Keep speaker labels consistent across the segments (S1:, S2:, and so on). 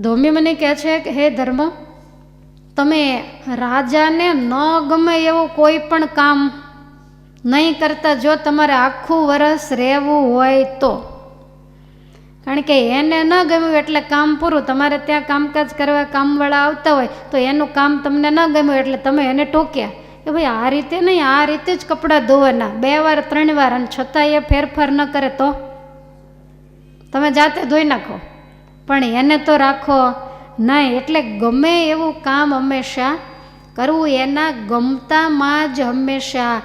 S1: ધોમી મને કહે છે કે હે ધર્મ, તમે રાજાને ન ગમે એવું કોઈ પણ કામ નહીં કરતા જો તમારે આખું વરસ રહેવું હોય તો. કારણ કે એને ન ગમ્યું એટલે કામ પૂરું. તમારે ત્યાં કામકાજ કરવા કામવાળા આવતા હોય તો એનું કામ તમને ન ગમ્યું એટલે તમે એને ટોક્યા કે ભાઈ આ રીતે નહીં, આ રીતે જ કપડાં ધોવાના 2 વાર 3 વાર, અને છતાં એ ફેરફાર ન કરે તો તમે જાતે ધોઈ નાખો, પણ એને તો રાખો નહીં. એટલે ગમે એવું કામ હંમેશા કરવું, એના ગમતામાં જ હંમેશા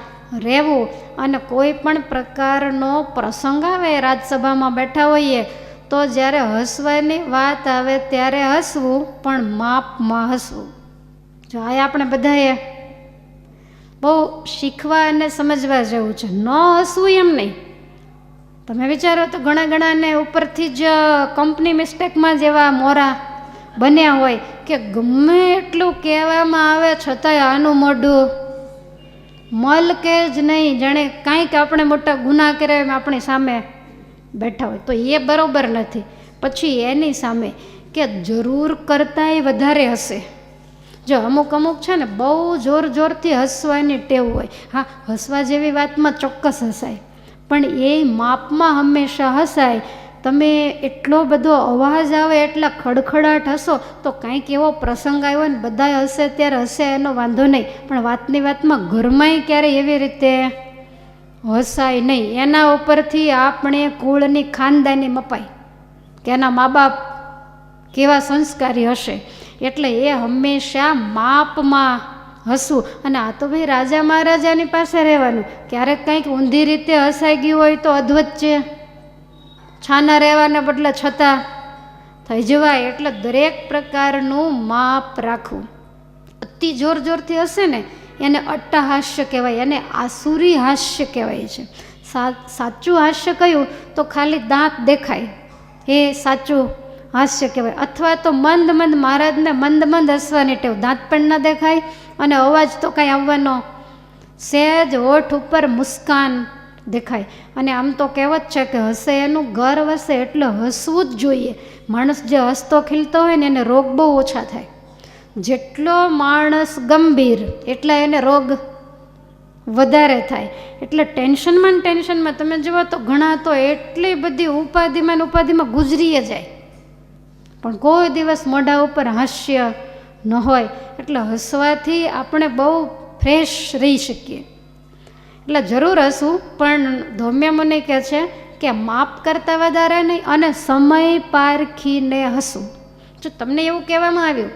S1: રહેવું. અને કોઈ પણ પ્રકારનો પ્રસંગ આવે, રાજસભામાં બેઠા હોઈએ તો જ્યારે હસવાની વાત આવે ત્યારે હસવું, પણ માપમાં હસવું. જો આ આપણે બધાએ બહુ શીખવા અને સમજવા જેવું છે. ન હસવું એમ નહીં. તમે વિચારો તો ઘણાને ઉપરથી જ કંપની મિસ્ટેકમાં જ એવા મોરા બન્યા હોય કે ગમે એટલું કહેવામાં આવે છતાંય આનું મોઢું મલકે જ નહીં, જાણે કાંઈક આપણે મોટા ગુનાહ કર્યા એમ આપણી સામે બેઠા હોય. તો એ બરાબર નથી. પછી એની સામે કે જરૂર કરતાંય વધારે હશે. જો અમુક છે ને બહુ જોરથી હસવાની ટેવ હોય. હા, હસવા જેવી વાતમાં ચોક્કસ હસાય, પણ એ માપમાં હંમેશા હસાય. તમે એટલો બધો અવાજ આવે એટલા ખડખડાટ હસો તો કાંઈક એવો પ્રસંગ આવ્યો ને બધા હસે ત્યારે હસે, એનો વાંધો નહીં, પણ વાતની વાતમાં ઘરમાંય ક્યારેય એવી રીતે હસાય નહીં. એના ઉપરથી આપણે કુળની ખાનદાની મપાય કે એના મા બાપ કેવા સંસ્કારી હશે. એટલે એ હંમેશા માપમાં હસવું. અને આ તો ભાઈ રાજા મહારાજાની પાસે રહેવાનું. ક્યારેક કંઈક ઊંધી રીતે હસાઈ ગયું હોય તો અધવચ્ચે છાના રહેવાને બદલે છતાં થઈ જવાય. એટલે દરેક પ્રકારનું માપ રાખવું. અતિ જોરથી હશે ને એને અટ્ટહાસ્ય કહેવાય, એને આસુરી હાસ્ય કહેવાય છે. સાચું હાસ્ય કયું તો ખાલી દાંત દેખાય એ સાચું હાસ્ય કહેવાય. અથવા તો મંદ મહારાજને મંદ હસવાની ટેવ, દાંત પણ ન દેખાય અને અવાજ તો કાંઈ આવવાનો, સહેજ હોઠ ઉપર મુસ્કાન દેખાય. અને આમ તો કહેવત છે કે હસે એનું ઘર વસે, એટલે હસવું જ જોઈએ. માણસ જે હસતો ખીલતો હોય ને એને રોગ બહુ ઓછા થાય. જેટલો માણસ ગંભીર એટલા એને રોગ વધારે થાય. એટલે ટેન્શનમાં તમે જુઓ તો ઘણા તો એટલી બધી ઉપાધિમાં ગુજરીએ જાય, પણ કોઈ દિવસ મોઢા ઉપર હાસ્ય ન હોય. એટલે હસવાથી આપણે બહુ ફ્રેશ રહી શકીએ. એટલે જરૂર હસવું, પણ ધૌમ્ય મુનિ કહે છે કે માપ કરતાં વધારે નહીં અને સમય પારખીને હસવું. જો તમને એવું કહેવામાં આવ્યું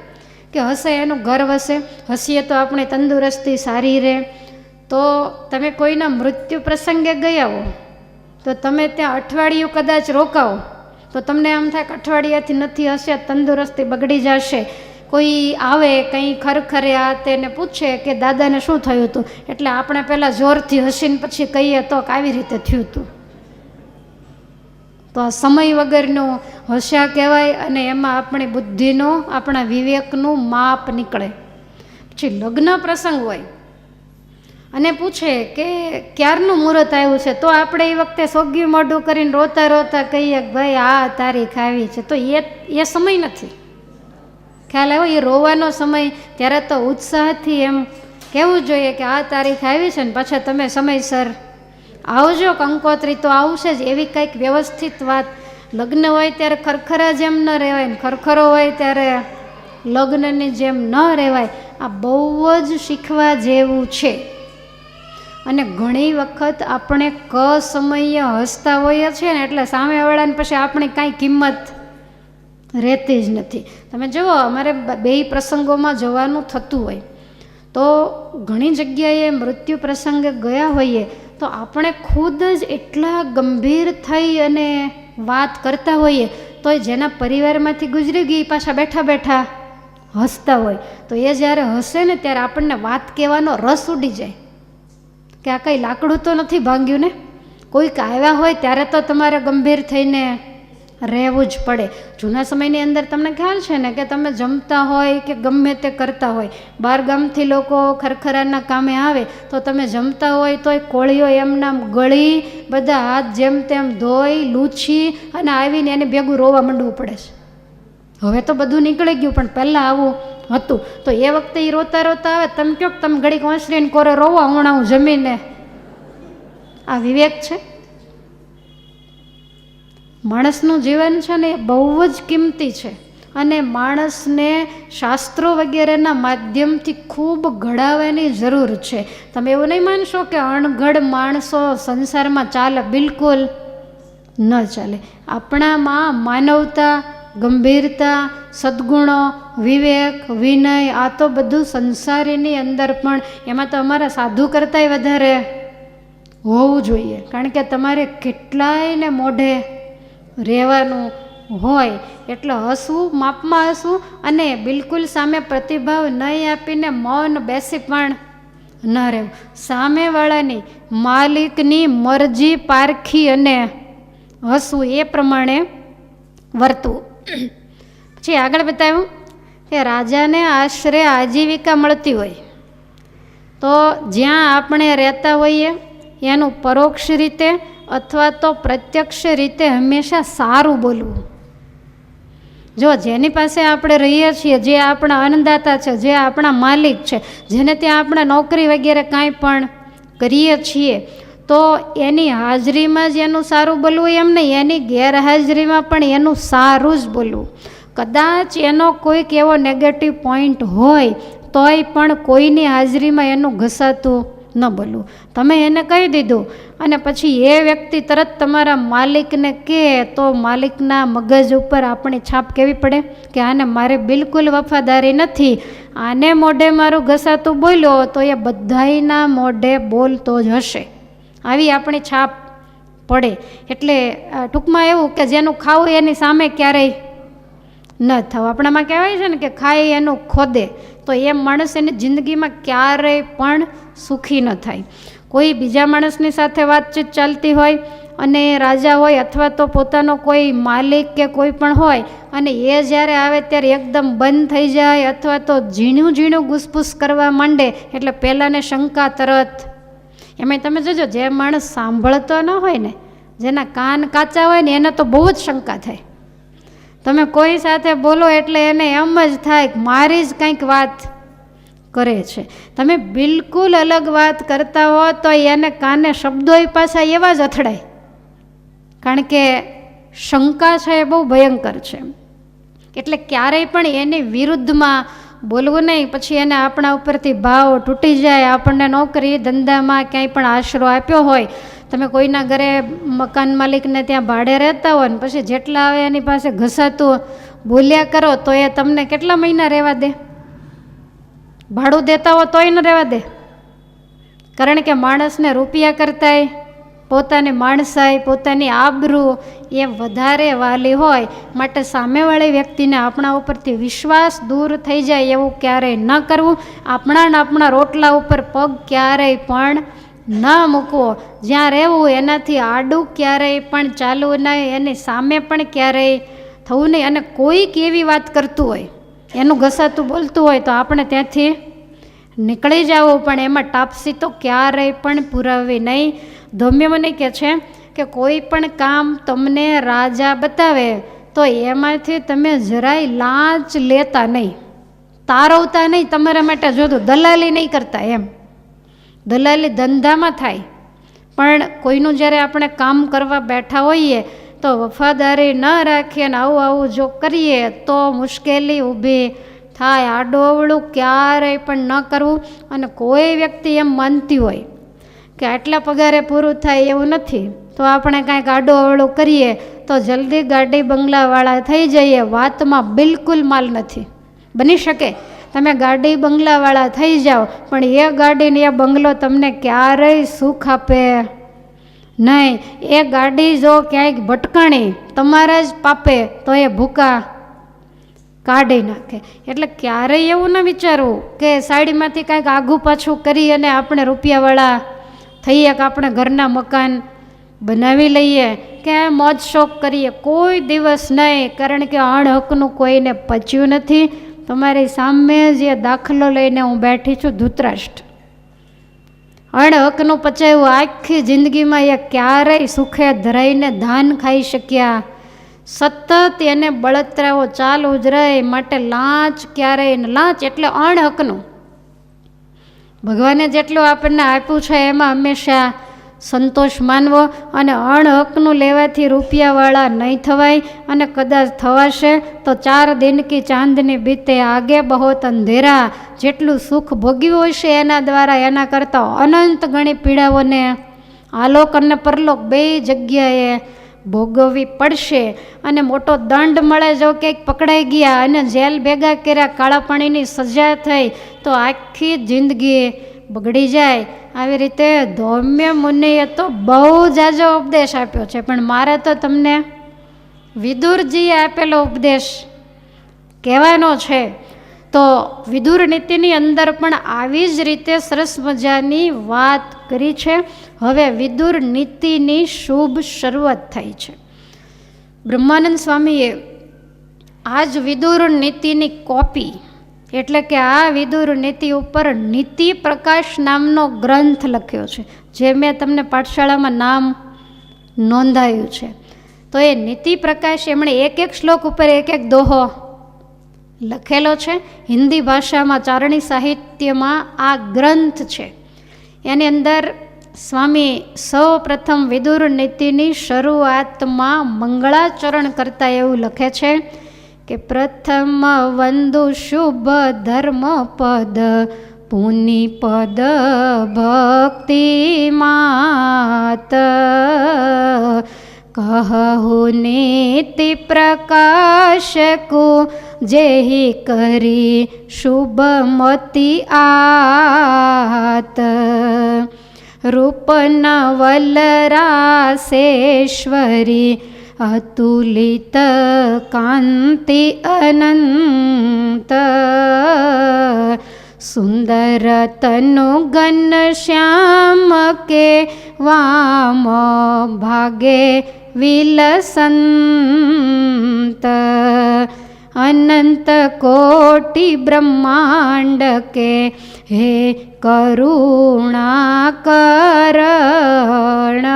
S1: કે હસે એનું ઘર વસે, હસીએ તો આપણે તંદુરસ્તી સારી રહે, તો તમે કોઈના મૃત્યુ પ્રસંગે ગયા હો તો તમે ત્યાં અઠવાડિયું કદાચ રોકાવો તો તમને એમ થાય કે અઠવાડિયાથી નથી હશે, તંદુરસ્તી બગડી જશે. કોઈ આવે કંઈ ખરખર્યા તેને પૂછે કે દાદાને શું થયું હતું, એટલે આપણે પહેલાં જોરથી હસીને પછી કહીએ તો આવી રીતે થયું હતું. તો આ સમય વગરનું હસ્યા કહેવાય. અને એમાં આપણી બુદ્ધિનું, આપણા વિવેકનું માપ નીકળે. પછી લગ્ન પ્રસંગ હોય અને પૂછે કે ક્યારનું મુહૂર્ત આવ્યું છે, તો આપણે એ વખતે સોગ્યું મોઢું કરીને રોતા કહીએ કે ભાઈ આ તારીખ આવી છે, તો એ સમય નથી. ખ્યાલ આવ્યો? એ રોવાનો સમય. ત્યારે તો ઉત્સાહથી એમ કહેવું જોઈએ કે આ તારીખ આવી છે ને પાછા તમે સમયસર આવજો, કંકોત્રી તો આવશે જ. એવી કંઈક વ્યવસ્થિત વાત. લગ્ન હોય ત્યારે ખરખરા જેમ ન રહેવાય ને ખરખરો હોય ત્યારે લગ્નની જેમ ન રહેવાય. આ બહુ જ શીખવા જેવું છે. અને ઘણી વખત આપણે સમયે હસતા હોઈએ છીએ ને એટલે સામેવાળાને પછી આપણી કાંઈ કિંમત રહેતી જ નથી. તમે જુઓ, અમારે 2 પ્રસંગોમાં જવાનું થતું હોય તો ઘણી જગ્યાએ મૃત્યુ પ્રસંગે ગયા હોઈએ તો આપણે ખુદ જ એટલા ગંભીર થઈ અને વાત કરતા હોઈએ તો જેના પરિવારમાંથી ગુજરી ગઈ પાછા બેઠા હસતા હોય. તો એ જ્યારે હસે ને ત્યારે આપણને વાત કહેવાનો રસ ઉડી જાય કે આ કંઈ લાકડું તો નથી ભાંગ્યું ને. કોઈક આવ્યા હોય ત્યારે તો તમારે ગંભીર થઈને રહેવું જ પડે. જૂના સમયની અંદર તમને ખ્યાલ છે ને કે તમે જમતા હોય કે ગમે તે કરતા હોય, બહાર ગામથી લોકો ખરખરાના કામે આવે તો તમે જમતા હોય તોય કોળીઓ એમનામ ગળી, બધા હાથ જેમ તેમ ધોઈ લૂછી અને આવીને એને ભેગું રોવા માંડવું પડે છે. હવે તો બધું નીકળી ગયું, પણ પહેલાં આવું હતું. તો એ વખતે એ રોતા રોતા આવે, તમે કહો કે તમે ઘડીક વાંસળીને કોરે રોવા, હમણાં હું જમીને. આ વિવેક છે? માણસનું જીવન છે ને એ બહુ જ કિંમતી છે, અને માણસને શાસ્ત્રો વગેરેના માધ્યમથી ખૂબ ઘડાવવાની જરૂર છે. તમે એવું નહીં માનશો કે અણઘડ માણસો સંસારમાં ચાલે, બિલકુલ ન ચાલે. આપણામાં માનવતા, ગંભીરતા, સદ્ગુણો, વિવેક, વિનય, આ તો બધું સંસારીની અંદર પણ, એમાં તો અમારા સાધુ કરતાંય વધારે હોવું જોઈએ. કારણ કે તમારે કેટલાયને મોઢે રહેવાનું હોય, એટલે હસવું, માપમાં હસવું, અને બિલકુલ સામે પ્રતિભાવ નહીં આપીને મૌન બેસી પણ ન રહેવું. સામેવાળાની માલિકની મરજી પારખી અને હસવું, એ પ્રમાણે વર્તવું. પછી આગળ બતાવ્યું કે રાજાને આશરે આજીવિકા મળતી હોય તો જ્યાં આપણે રહેતા હોઈએ એનું પરોક્ષ રીતે અથવા તો પ્રત્યક્ષ રીતે હંમેશા સારું બોલવું. જો જેની પાસે આપણે રહીએ છીએ, જે આપણા અન્નદાતા છે, જે આપણા માલિક છે, જેને ત્યાં આપણે નોકરી વગેરે કાંઈ પણ કરીએ છીએ, તો એની હાજરીમાં જ એનું સારું બોલવું એમ નહીં, એની ગેરહાજરીમાં પણ એનું સારું જ બોલવું. કદાચ એનો કોઈક એવો નેગેટિવ પોઈન્ટ હોય તોય પણ કોઈની હાજરીમાં એનું ઘસાતું ન બોલવું. તમે એને કહી દીધું અને પછી એ વ્યક્તિ તરત તમારા માલિકને કહે તો માલિકના મગજ ઉપર આપણી છાપ કેવી પડે કે આને મારે બિલકુલ વફાદારી નથી, આને મોઢે મારું ઘસાતું બોલ્યો તો એ બધાયના મોઢે બોલતો જ હશે, આવી આપણી છાપ પડે. એટલે ટૂંકમાં એવું કે જેનું ખાવું એની સામે ક્યારેય ન થવું. આપણામાં કહેવાય છે ને કે ખાય એનું ખોદે, તો એ માણસ એની જિંદગીમાં ક્યારેય પણ સુખી ન થાય. કોઈ બીજા માણસની સાથે વાતચીત ચાલતી હોય અને રાજા હોય અથવા તો પોતાનો કોઈ માલિક કે કોઈ પણ હોય અને એ જ્યારે આવે ત્યારે એકદમ બંધ થઈ જાય અથવા તો ઝીણું ઝીણું ગુસપુસ કરવા માંડે એટલે પહેલાંને શંકા તરત. એમાંય તમે જોજો, જે માણસ સાંભળતો ન હોય ને, જેના કાન કાચા હોય ને, એને તો બહુ જ શંકા થાય. તમે કોઈ સાથે બોલો એટલે એને એમ જ થાય કે મારી જ કંઈક વાત કરે છે. તમે બિલકુલ અલગ વાત કરતા હો તો એને કાને શબ્દોય પાછા એવા જ અથડાય, કારણ કે શંકા છે એ બહુ ભયંકર છે. એટલે ક્યારેય પણ એની વિરુદ્ધમાં બોલવું નહીં. પછી એને આપણા ઉપરથી ભાવ તૂટી જાય. આપણને નોકરી ધંધામાં ક્યાંય પણ આશરો આપ્યો હોય, તમે કોઈના ઘરે મકાન માલિકને ત્યાં ભાડે રહેતા હોય ને પછી જેટલા આવે એની પાસે ઘસાતું બોલ્યા કરો તો એ તમને કેટલા મહિના રહેવા દે? ભાડું દેતા હો તોય ન રહેવા દે. કારણ કે માણસને રૂપિયા કરતાંય પોતાની માણસાઈ, પોતાની આબરૂ એ વધારે વાલી હોય. માટે સામેવાળી વ્યક્તિને આપણા ઉપરથી વિશ્વાસ દૂર થઈ જાય એવું ક્યારેય ન કરવું. આપણા રોટલા ઉપર પગ ક્યારેય પણ ન મૂકવો. જ્યાં રહેવું એનાથી આડું ક્યારેય પણ ચાલવું નહીં, એની સામે પણ ક્યારેય થવું નહીં. અને કોઈક એવી વાત કરતું હોય, એનું ઘસાતું બોલતું હોય તો આપણે ત્યાંથી નીકળી જવું, પણ એમાં ટાપસી તો ક્યારેય પણ પુરાવવી નહીં. ધૌમ્યમુનિ કહે છે કે કોઈ પણ કામ તમને રાજા બતાવે તો એમાંથી તમે જરાય લાંચ લેતા નહીં, તારવતા નહીં. તમારા માટે જોતું દલાલી નહીં કરતા. એમ દલાલી ધંધામાં થાય, પણ કોઈનું જ્યારે આપણે કામ કરવા બેઠા હોઈએ તો વફાદારી ન રાખીએ ને આવું જો કરીએ તો મુશ્કેલી ઊભી થાય. આડું અવળું ક્યારેય પણ ન કરવું. અને કોઈ વ્યક્તિ એમ માનતી હોય કે આટલા પગારે પૂરું થાય એવું નથી, તો આપણે કાંઈક આડું અવળું કરીએ તો જલ્દી ગાડી બંગલાવાળા થઈ જઈએ. વાતમાં બિલકુલ માલ નથી. બની શકે તમે ગાડી બંગલાવાળા થઈ જાઓ, પણ એ ગાડીને એ બંગલો તમને ક્યારેય સુખ આપે નહીં. એ ગાડી જો ક્યાંક ભટકાણી તમારા જ પાપે તો એ ભૂકા કાઢી નાખે. એટલે ક્યારેય એવું ન વિચારવું કે સાડીમાંથી કાંઈક આઘું પાછું કરી અને આપણે રૂપિયાવાળા થઈએ, કે આપણે ઘરના મકાન બનાવી લઈએ, કે મોજ શોખ કરીએ. કોઈ દિવસ નહીં, કારણ કે અણહકનું કોઈને પચ્યું નથી. તમારી સામે જે દાખલો લઈને હું બેઠી છું, ધૃતરાષ્ટ્ર અણહકનું પચાવ્યું. આખી જિંદગીમાં એ ક્યારેય સુખે ધરાઈને ધાન ખાઈ શક્યા સતત એને બળતરાઓ ચાલુ જ રહે. માટે લાંચ ક્યારેય, લાંચ એટલે અણહકનું. ભગવાને જેટલું આપણને આપ્યું છે એમાં હંમેશા સંતોષ માનવો, અને અણહકનું લેવાથી રૂપિયાવાળા નહીં થવાય. અને કદાચ થવાશે તો 4 દિન કી ચાંદની બીતે આગે બહોત અંધેરા. જેટલું સુખ ભોગ્યું હશે એના દ્વારા એના કરતાં અનંત ગણી પીડાઓને આલોક અને પરલોક બે જગ્યાએ ભોગવવી પડશે. અને મોટો દંડ મળે, જો કંઈક પકડાઈ ગયા અને જેલ ભેગા કર્યા, કાળા પાણીની સજા થઈ તો આખી જિંદગી બગડી જાય. આવી રીતે ધૌમ્ય મુનિએ તો બહુ જાજો ઉપદેશ આપ્યો છે, પણ મારે તો તમને વિદુરજીએ આપેલો ઉપદેશ કહેવાનો છે. તો વિદુર નીતિની અંદર પણ આવી જ રીતે સરસ મજાની વાત કરી છે. હવે વિદુર નીતિની શુભ શરૂઆત થાય છે. બ્રહ્માનંદ સ્વામીએ આ જ વિદુર નીતિની કોપી, એટલે કે આ વિદુર નીતિ ઉપર નીતિ પ્રકાશ નામનો ગ્રંથ લખ્યો છે, જે મેં તમને પાઠશાળામાં નામ નોંધાયું છે. તો એ નીતિ પ્રકાશ એમણે એક શ્લોક ઉપર એક દોહો લખેલો છે. હિન્દી ભાષામાં ચારણી સાહિત્યમાં આ ગ્રંથ છે. એની અંદર સ્વામી સૌ પ્રથમ વિદુર નીતિની શરૂઆતમાં મંગળાચરણ કરતા એવું લખે છે કે પ્રથમ વંદુ શુભ ધર્મ પદ પુનિ પદ ભક્તિ માત કહુ નીતિ પ્રકાશકુ જેહી કરી શુભમતિ આત રૂપનવલરાસેશ્વરી અતુલિત કાંતિ અનંત સુંદર તનુ ઘન શ્યામ કે વામ ભાગે વિલસંત અનંત કોટિ બ્રહ્માંડ કે હે કરુણાકરણ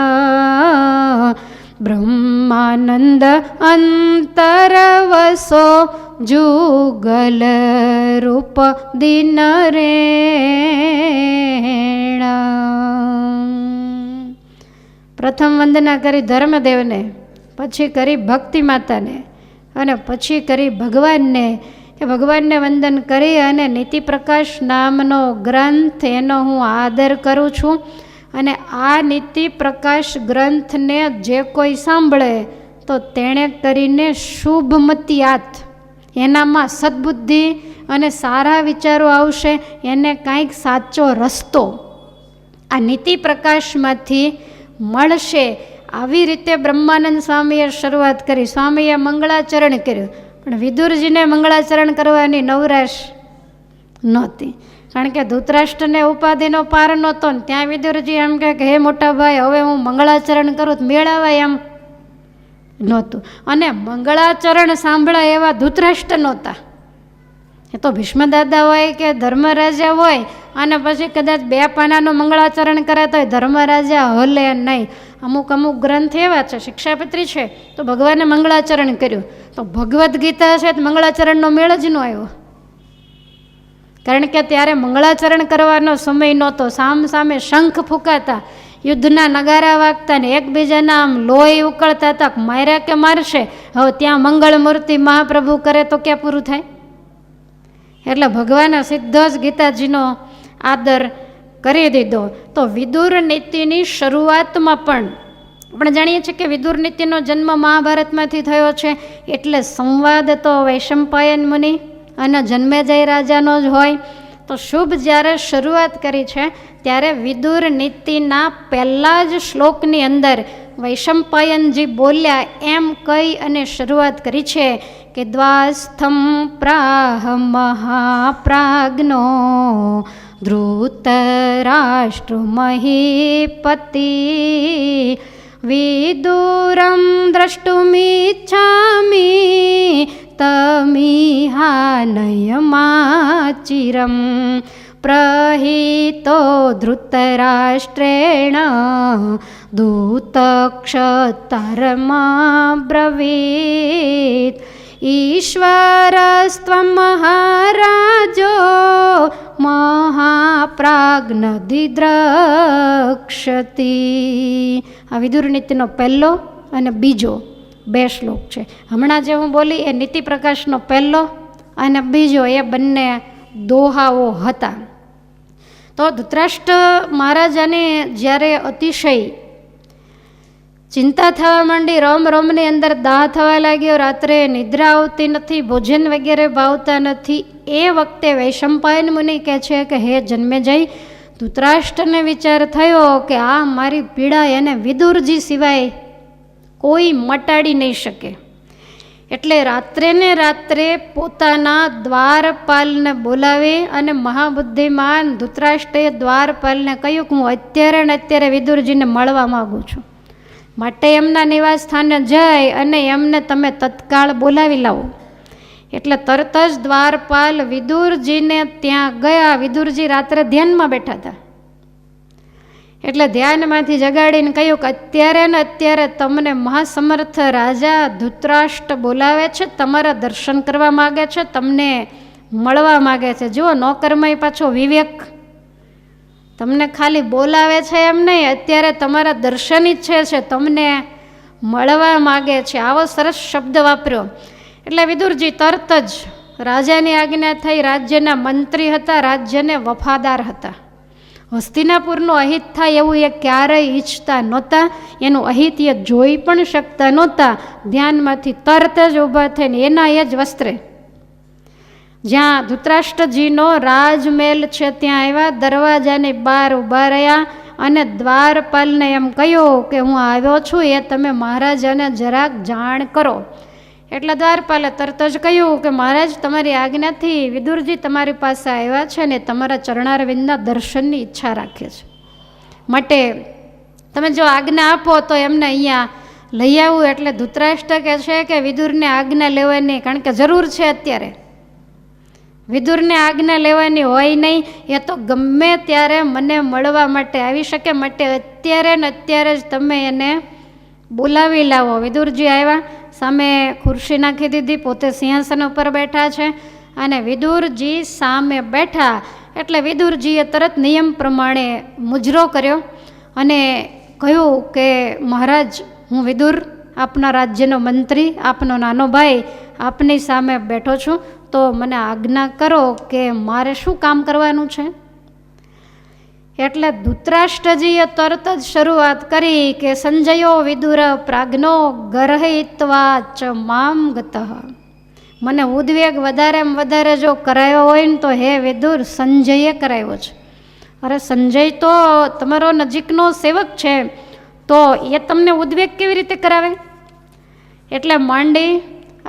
S1: બ્રહ્માનંદ અંતરવસો જુગલ રૂપ દિન રેણ. પ્રથમ વંદના કરી ધર્મદેવને, પછી કરી ભક્તિ માતાને, અને પછી કરી ભગવાનને. એ ભગવાનને વંદન કરી અને નીતિ પ્રકાશ નામનો ગ્રંથ એનો હું આદર કરું છું. અને આ નીતિ પ્રકાશ ગ્રંથને જે કોઈ સાંભળે તો તેણે કરીને શુભમતિયાત, એનામાં સદબુદ્ધિ અને સારા વિચારો આવશે, એને કાંઈક સાચો રસ્તો આ નીતિ પ્રકાશમાંથી મળશે. આવી રીતે બ્રહ્માનંદ સ્વામીએ શરૂઆત કરી. સ્વામીએ મંગળાચરણ કર્યું, પણ વિદુરજીને મંગળાચરણ કરવાની નવરાશ નહોતી, કારણ કે ધૃતરાષ્ટ્રને ઉપાધિનો પાર નહોતો ને ત્યાં વિદુરજી એમ કહે કે હે મોટા ભાઈ, હવે હું મંગળાચરણ કરું તો મેળાવાય એમ નહોતું. અને મંગળાચરણ સાંભળાય એવા ધૃતરાષ્ટ્ર નહોતા. એ તો ભીષ્મદાદા હોય કે ધર્મરાજા હોય અને પછી કદાચ 2 પાનાનું મંગળાચરણ કરે તો ધર્મરાજા હલે નહીં. અમુક ગ્રંથ એવા છે, શિક્ષાપત્રી છે, તો ભગવાને મંગળાચરણ કર્યું. તો ભગવદ્ ગીતા છે તો મંગળાચરણનો મેળ જ ન આવ્યો, કારણ કે ત્યારે મંગળાચરણ કરવાનો સમય નહોતો. સામે શંખ ફૂંકાતા, યુદ્ધના નગારા વાગતા ને એકબીજાના આમ લોહી ઉકળતા હતા, માર્યા કે મારશે. હવે ત્યાં મંગળ મૂર્તિ મહાપ્રભુ કરે તો ક્યાં પૂરું થાય? એટલે ભગવાને સીધો જ ગીતાજીનો આદર કરી દીધો. તો વિદુર નીતિની શરૂઆતમાં પણ આપણે જાણીએ છીએ કે વિદુર નીતિનો જન્મ મહાભારતમાંથી થયો છે. એટલે સંવાદ તો વૈશંપાયન મુનિ અને જન્મેજય રાજાનો જ હોય. તો શુભ જ્યારે શરૂઆત કરી છે ત્યારે વિદુર નીતિના પહેલા જ શ્લોકની અંદર વૈશંપાયનજી બોલ્યા એમ કહી અને શરૂઆત કરી છે કે દ્વાસ્થમ પ્રાહ મહાપ્રાજ્ઞો ધૃતરાષ્ટ્ર મહીપતિ વિદુરમ દ્રષ્ટુમિચ્છામિ તમિહાનયમાચિરમ પ્રહિતો ધૃતરાષ્ટ્રેણ દૂતક્ષતરમબ્રવીત ઈશ્વરસ્ત્વં મહારાજો મહાપ્રાજ્ઞદિદ્રક્ષતિ. આ વિદુર નીતિનો પહેલો અને બીજો 2 શ્લોક છે. હમણાં જે હું બોલી એ નીતિ પ્રકાશનો પહેલો અને બીજો એ બંને દોહાઓ હતા. તો ધૃતરાષ્ટ્ર મહારાજાને જ્યારે અતિશય ચિંતા થવા માંડી, રોમ રોમની અંદર દાહ થવા લાગ્યો, રાત્રે નિદ્રા આવતી નથી, ભોજન વગેરે ભાવતા નથી, એ વખતે વૈશંપાયન મુનિ કહે છે કે હે જન્મેજય, ધૃતરાષ્ટ્રને વિચાર થયો કે આ મારી પીડા એને વિદુરજી સિવાય કોઈ મટાડી નહીં શકે. એટલે રાત્રે ને રાત્રે પોતાના દ્વારપાલને બોલાવી અને મહાબુદ્ધિમાન ધૃતરાષ્ટ્રએ દ્વારપાલને કહ્યું કે હું અત્યારે ને અત્યારે વિદુરજીને મળવા માગું છું, માટે એમના નિવાસ સ્થાને જઈ અને એમને તમે તત્કાળ બોલાવી લાવો. એટલે તરત જ દ્વારપાલ વિદુરજીને ત્યાં ગયા. વિદુરજી રાત્રે ધ્યાનમાં બેઠા હતા. એટલે ધ્યાનમાંથી જગાડીને કહ્યું કે અત્યારે ને અત્યારે તમને મહાસમર્થ રાજા ધૃતરાષ્ટ્ર બોલાવે છે, તમારા દર્શન કરવા માગે છે, તમને મળવા માગે છે. જુઓ, નોકરમાં પાછો વિવેક, તમને ખાલી બોલાવે છે એમ નહીં, અત્યારે તમારા દર્શન ઈચ્છે છે, તમને મળવા માગે છે. આવો સરસ શબ્દ વાપર્યો. એટલે વિદુરજી તરત જ રાજાની આજ્ઞા થઈ. રાજ્યના મંત્રી હતા, રાજ્યને વફાદાર હતા. હસ્તિનાપુરનું અહિત થાય એવું એ ક્યારેય ઈચ્છતા નહોતા. એનું અહિત એ જોઈ પણ શકતા નહોતા. ધ્યાનમાંથી તરત જ ઊભા થઈને એના એ જ વસ્ત્રે જ્યાં ધૃતરાષ્ટ્રજીનો રાજમહેલ છે ત્યાં આવ્યા, દરવાજાની બહાર ઊભા રહ્યા અને દ્વારપાલને એમ કહ્યું કે હું આવ્યો છું, એ તમે મહારાજાને જરાક જાણ કરો. એટલે દ્વારપાલે તરત જ કહ્યું કે મહારાજ, તમારી આજ્ઞાથી વિદુરજી તમારી પાસે આવ્યા છે ને તમારા ચરણારવિંદના દર્શનની ઈચ્છા રાખે છે, માટે તમે જો આજ્ઞા આપો તો એમને અહીંયા લઈ આવું. એટલે ધૃતરાષ્ટ્ર કહે છે કે વિદુરને આજ્ઞા લેવાની, કારણ કે જરૂર છે અત્યારે. વિદુરને આજ્ઞા લેવાની હોય નહીં, એ તો ગમે ત્યારે મને મળવા માટે આવી શકે, માટે અત્યારે ને અત્યારે જ તમે એને બોલાવી લાવો. વિદુરજી આવ્યા, સામે ખુરશી નાખી દીધી, પોતે સિંહાસન ઉપર બેઠા છે અને વિદુરજી સામે બેઠા. એટલે વિદુરજીએ તરત નિયમ પ્રમાણે મુજરો કર્યો અને કહ્યું કે મહારાજ, હું વિદુર, આપના રાજ્યનો મંત્રી, આપનો નાનો ભાઈ આપની સામે બેઠો છું, તો મને આજ્ઞા કરો કે મારે શું કામ કરવાનું છે. એટલે ધૃતરાષ્ટ્રજીએ તરત જ શરૂઆત કરી કે સંજયો વિદુર પ્રાજ્ઞો ગર્હિત્વા ચ મામ ગતઃ. મને ઉદ્વેગ વધારેમાં વધારે જો કરાયો હોય ને તો હે વિદુર સંજયે કરાયો છે. અરે સંજય તો તમારો નજીકનો સેવક છે, તો એ તમને ઉદ્વેગ કેવી રીતે કરાવે. એટલે માંડી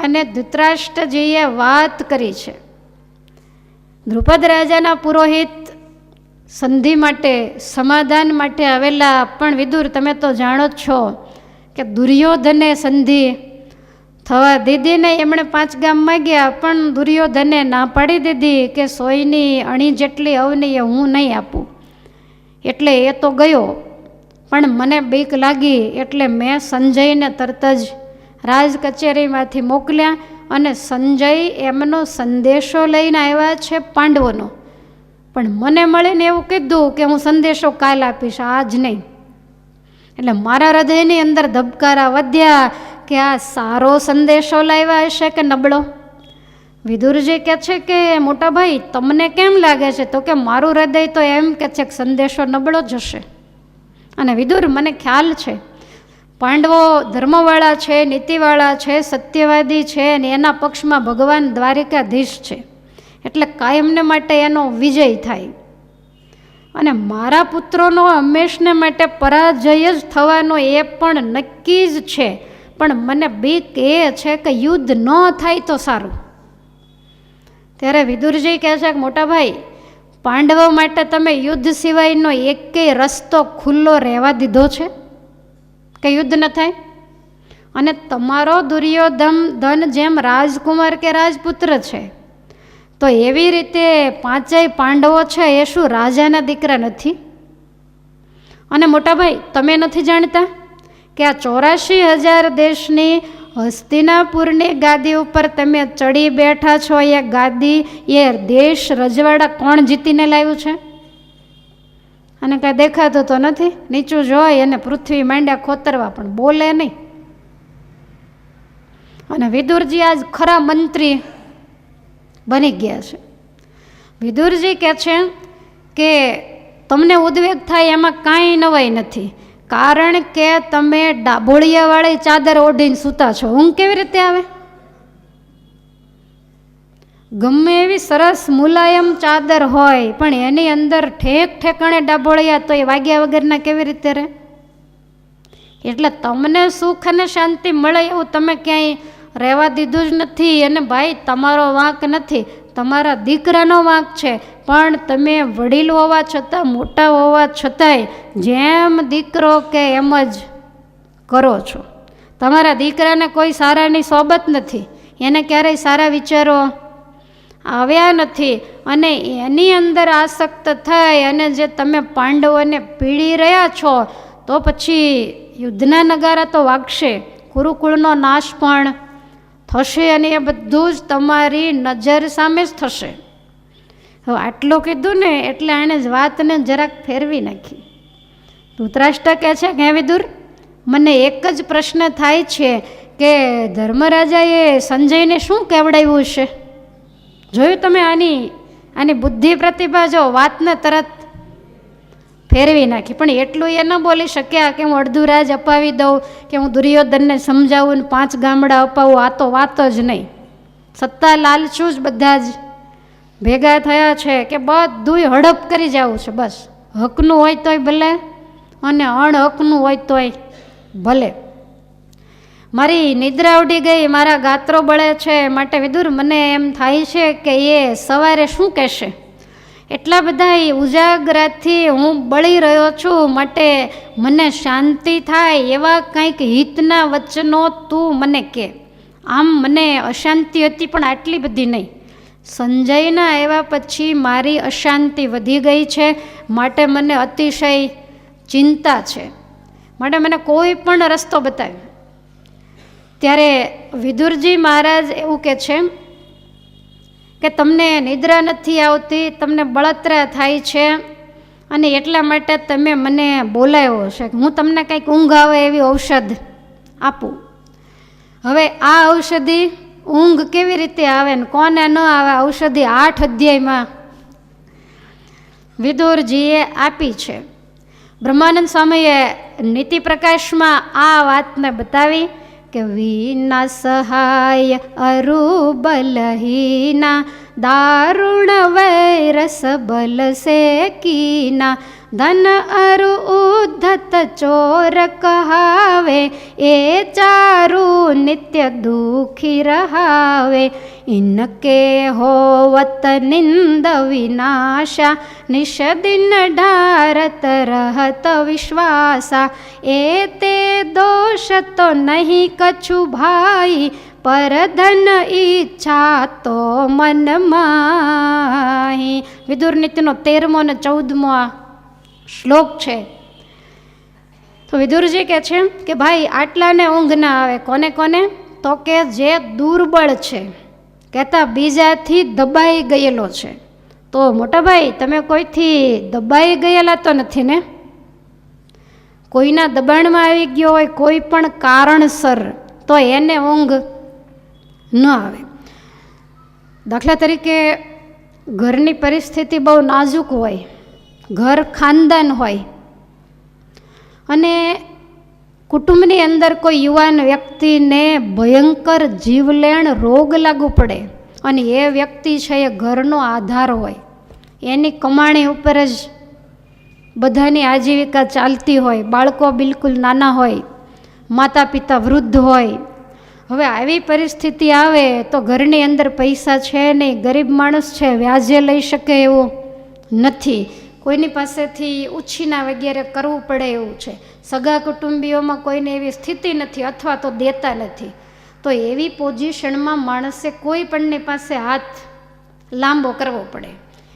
S1: અને ધૃતરાષ્ટ્રજીએ વાત કરી છે. દ્રુપદ રાજાના પુરોહિત સંધિ માટે, સમાધાન માટે આવેલા, પણ વિદુર તમે તો જાણો જ છો કે દુર્યોધને સંધિ થવા દીધી ને. એમણે 5 ગામ માગ્યા, પણ દુર્યોધને ના પાડી દીધી કે 100ની અણી જેટલી અવની એ હું નહીં આપું. એટલે એ તો ગયો, પણ મને બીક લાગી એટલે મેં સંજયને તરત જ રાજ કચેરીમાંથી મોકલ્યા અને સંજય એમનો સંદેશો લઈને આવ્યા છે પાંડવોનો. પણ મને મળીને એવું કીધું કે હું સંદેશો કાલ આપીશ, આજ નહીં. એટલે મારા હૃદયની અંદર ધબકારા વધ્યા કે આ સારો સંદેશો લાવ્યા હશે કે નબળો. વિદુરજી કહે છે કે મોટા ભાઈ તમને કેમ લાગે છે, તો કે મારું હૃદય તો એમ કહે છે કે સંદેશો નબળો જ હશે. અને વિદુર, મને ખ્યાલ છે પાંડવો ધર્મવાળા છે, નીતિવાળા છે, સત્યવાદી છે, અને એના પક્ષમાં ભગવાન દ્વારિકાધીશ છે, એટલે કાયમને માટે એનો વિજય થાય. અને મારા પુત્રોનો હંમેશને માટે પરાજય જ થવાનો એ પણ નક્કી જ છે. પણ મને બીક એ છે કે યુદ્ધ ન થાય તો સારું. ત્યારે વિદુરજી કહે છે કે મોટા ભાઈ, પાંડવો માટે તમે યુદ્ધ સિવાયનો એકેય રસ્તો ખુલ્લો રહેવા દીધો છે કે યુદ્ધ ન થાય? અને તમારો દુર્યોધન જેમ રાજકુમાર કે રાજપુત્ર છે, તો એવી રીતે પાંચેય પાંડવો છે એ શું રાજાના દીકરા નથી? અને મોટાભાઈ, તમે નથી જાણતા કે આ 84,000 દેશની હસ્તિનાપુરની ગાદી ઉપર તમે ચડી બેઠા છો? એ ગાદી, એ દેશ રજવાડા કોણ જીતીને લાવ્યું છે? અને કાંઈ દેખાતું તો નથી. નીચું જોઈ અને પૃથ્વી માંડ્યા ખોતરવા, પણ બોલે નહીં. અને વિદુરજી આજ ખરા મંત્રી બની ગયા છે. વિદુરજી કહે છે કે તમને ઉદ્વેગ થાય એમાં કાંઈ નવાઈ નથી, કારણ કે તમે ડાબોળિયાવાળી ચાદર ઓઢીને સૂતા છો. ઊંઘ કેવી રીતે આવે? ગમે એવી સરસ મુલાયમ ચાદર હોય પણ એની અંદર ઠેક ઠેકાણે ડાબોળિયા, તો એ વાગ્યા વગરના કેવી રીતે રહે? એટલે તમને સુખ અને શાંતિ મળે એવું તમે ક્યાંય રહેવા દીધું જ નથી. અને ભાઈ, તમારો વાંક નથી, તમારા દીકરાનો વાંક છે. પણ તમે વડીલ હોવા છતાં, મોટા હોવા છતાંય જેમ દીકરો કે એમ જ કરો છો. તમારા દીકરાને કોઈ સારાની સોબત નથી, એને ક્યારેય સારા વિચારો આવ્યા નથી, અને એની અંદર આસક્ત થઈ અને જે તમે પાંડવોને પીડી રહ્યા છો, તો પછી યુદ્ધના નગારા તો વાગશે, કુરુકુળનો નાશ પણ થશે, અને એ બધું જ તમારી નજર સામે જ થશે. હવે આટલું કીધું ને એટલે એણે જ વાતને જરાક ફેરવી નાખી. ધૃતરાષ્ટ્ર કહે છે કે હે વિદુર, મને એક જ પ્રશ્ન થાય છે કે ધર્મરાજાએ સંજયને શું કહેવડાવ્યું છે? જોયું તમે આની બુદ્ધિ પ્રતિભા? જો વાતને તરત ફેરવી નાખી. પણ એટલું એ ન બોલી શક્યા કે હું અડધું રાજ અપાવી દઉં, કે હું દુર્યોધનને સમજાવું ને 5 ગામડા અપાવું. આ તો વાત જ નહીં. સત્તા લાલચું જ બધા જ ભેગા થયા છે કે બધુંય હડપ કરી જવું છે. બસ હકનું હોય તોય ભલે અને અણહકનું હોય તોય ભલે. મારી નિદ્રા ઉડી ગઈ, મારા ગાત્રો બળે છે, માટે વિદુર મને એમ થાય છે કે એ સવારે શું કહેશે? એટલા બધા ઉજાગરાથી હું બળી રહ્યો છું, માટે મને શાંતિ થાય એવા કંઈક હિતના વચનો તું મને કહે. આમ મને અશાંતિ હતી પણ આટલી બધી નહીં. સંજયના આવ્યા પછી મારી અશાંતિ વધી ગઈ છે, માટે મને અતિશય ચિંતા છે, માટે મને કોઈ પણ રસ્તો બતાવ્યો. ત્યારે વિદુરજી મહારાજ એવું કહે છે કે તમને નિદ્રા નથી આવતી, તમને બળતરા થાય છે, અને એટલા માટે તમે મને બોલાવ્યો છે કે હું તમને કંઈક ઊંઘ આવે એવી ઔષધ આપું. હવે આ ઔષધિ ઊંઘ કેવી રીતે આવે ને કોને ન આવે? ઔષધિ 8 અધ્યાયમાં વિદુરજીએ આપી છે. બ્રહ્માનંદ સ્વામીએ નીતિ પ્રકાશમાં આ વાતને બતાવી કે વિના સહાય અરુબલહીના દારુણ વૈરસ બલ સેકીના ધન અરુ ઉદ્ધત ચોર કહાવે એ ચારુ નિત્ય દુખી રહાવે ઇનકે હોવત નિંદ વિનાશા નિષદિન ઢારત રહત વિશ્વાસા એ તે દોષ તો નહીં કछु ભાઈ પર ધન ઈચ્છા તો મન માહી. વિદુર નીતિનો 13મો અને 14મો આ શ્લોક છે. તો વિદુરજી કહે છે કે ભાઈ આટલાને ઊંઘ ના આવે. કોને કોને? તો કે જે દુર્બળ છે, કહેતા બીજાથી દબાઈ ગયેલો છે. તો મોટા ભાઈ, તમે કોઈથી દબાઈ ગયેલા તો નથી ને? કોઈના દબાણમાં આવી ગયો હોય કોઈ પણ કારણસર, તો એને ઊંઘ ન આવે. દાખલા તરીકે ઘરની પરિસ્થિતિ બહુ નાજુક હોય, ઘર ખાનદાન હોય, અને કુટુંબની અંદર કોઈ યુવાન વ્યક્તિને ભયંકર જીવલેણ રોગ લાગુ પડે, અને એ વ્યક્તિ છે એ ઘરનો આધાર હોય, એની કમાણી ઉપર જ બધાની આજીવિકા ચાલતી હોય, બાળકો બિલકુલ નાના હોય, માતા પિતા વૃદ્ધ હોય. હવે આવી પરિસ્થિતિ આવે તો ઘરની અંદર પૈસા છે નહીં, ગરીબ માણસ છે, વ્યાજે લઈ શકે એવું નથી, કોઈની પાસેથી ઉછીના વગેરે કરવું પડે એવું છે, સગા કુટુંબીઓમાં કોઈને એવી સ્થિતિ નથી અથવા તો દેતા નથી. તો એવી પોઝિશનમાં માણસે કોઈ પણની પાસે હાથ લાંબો કરવો પડે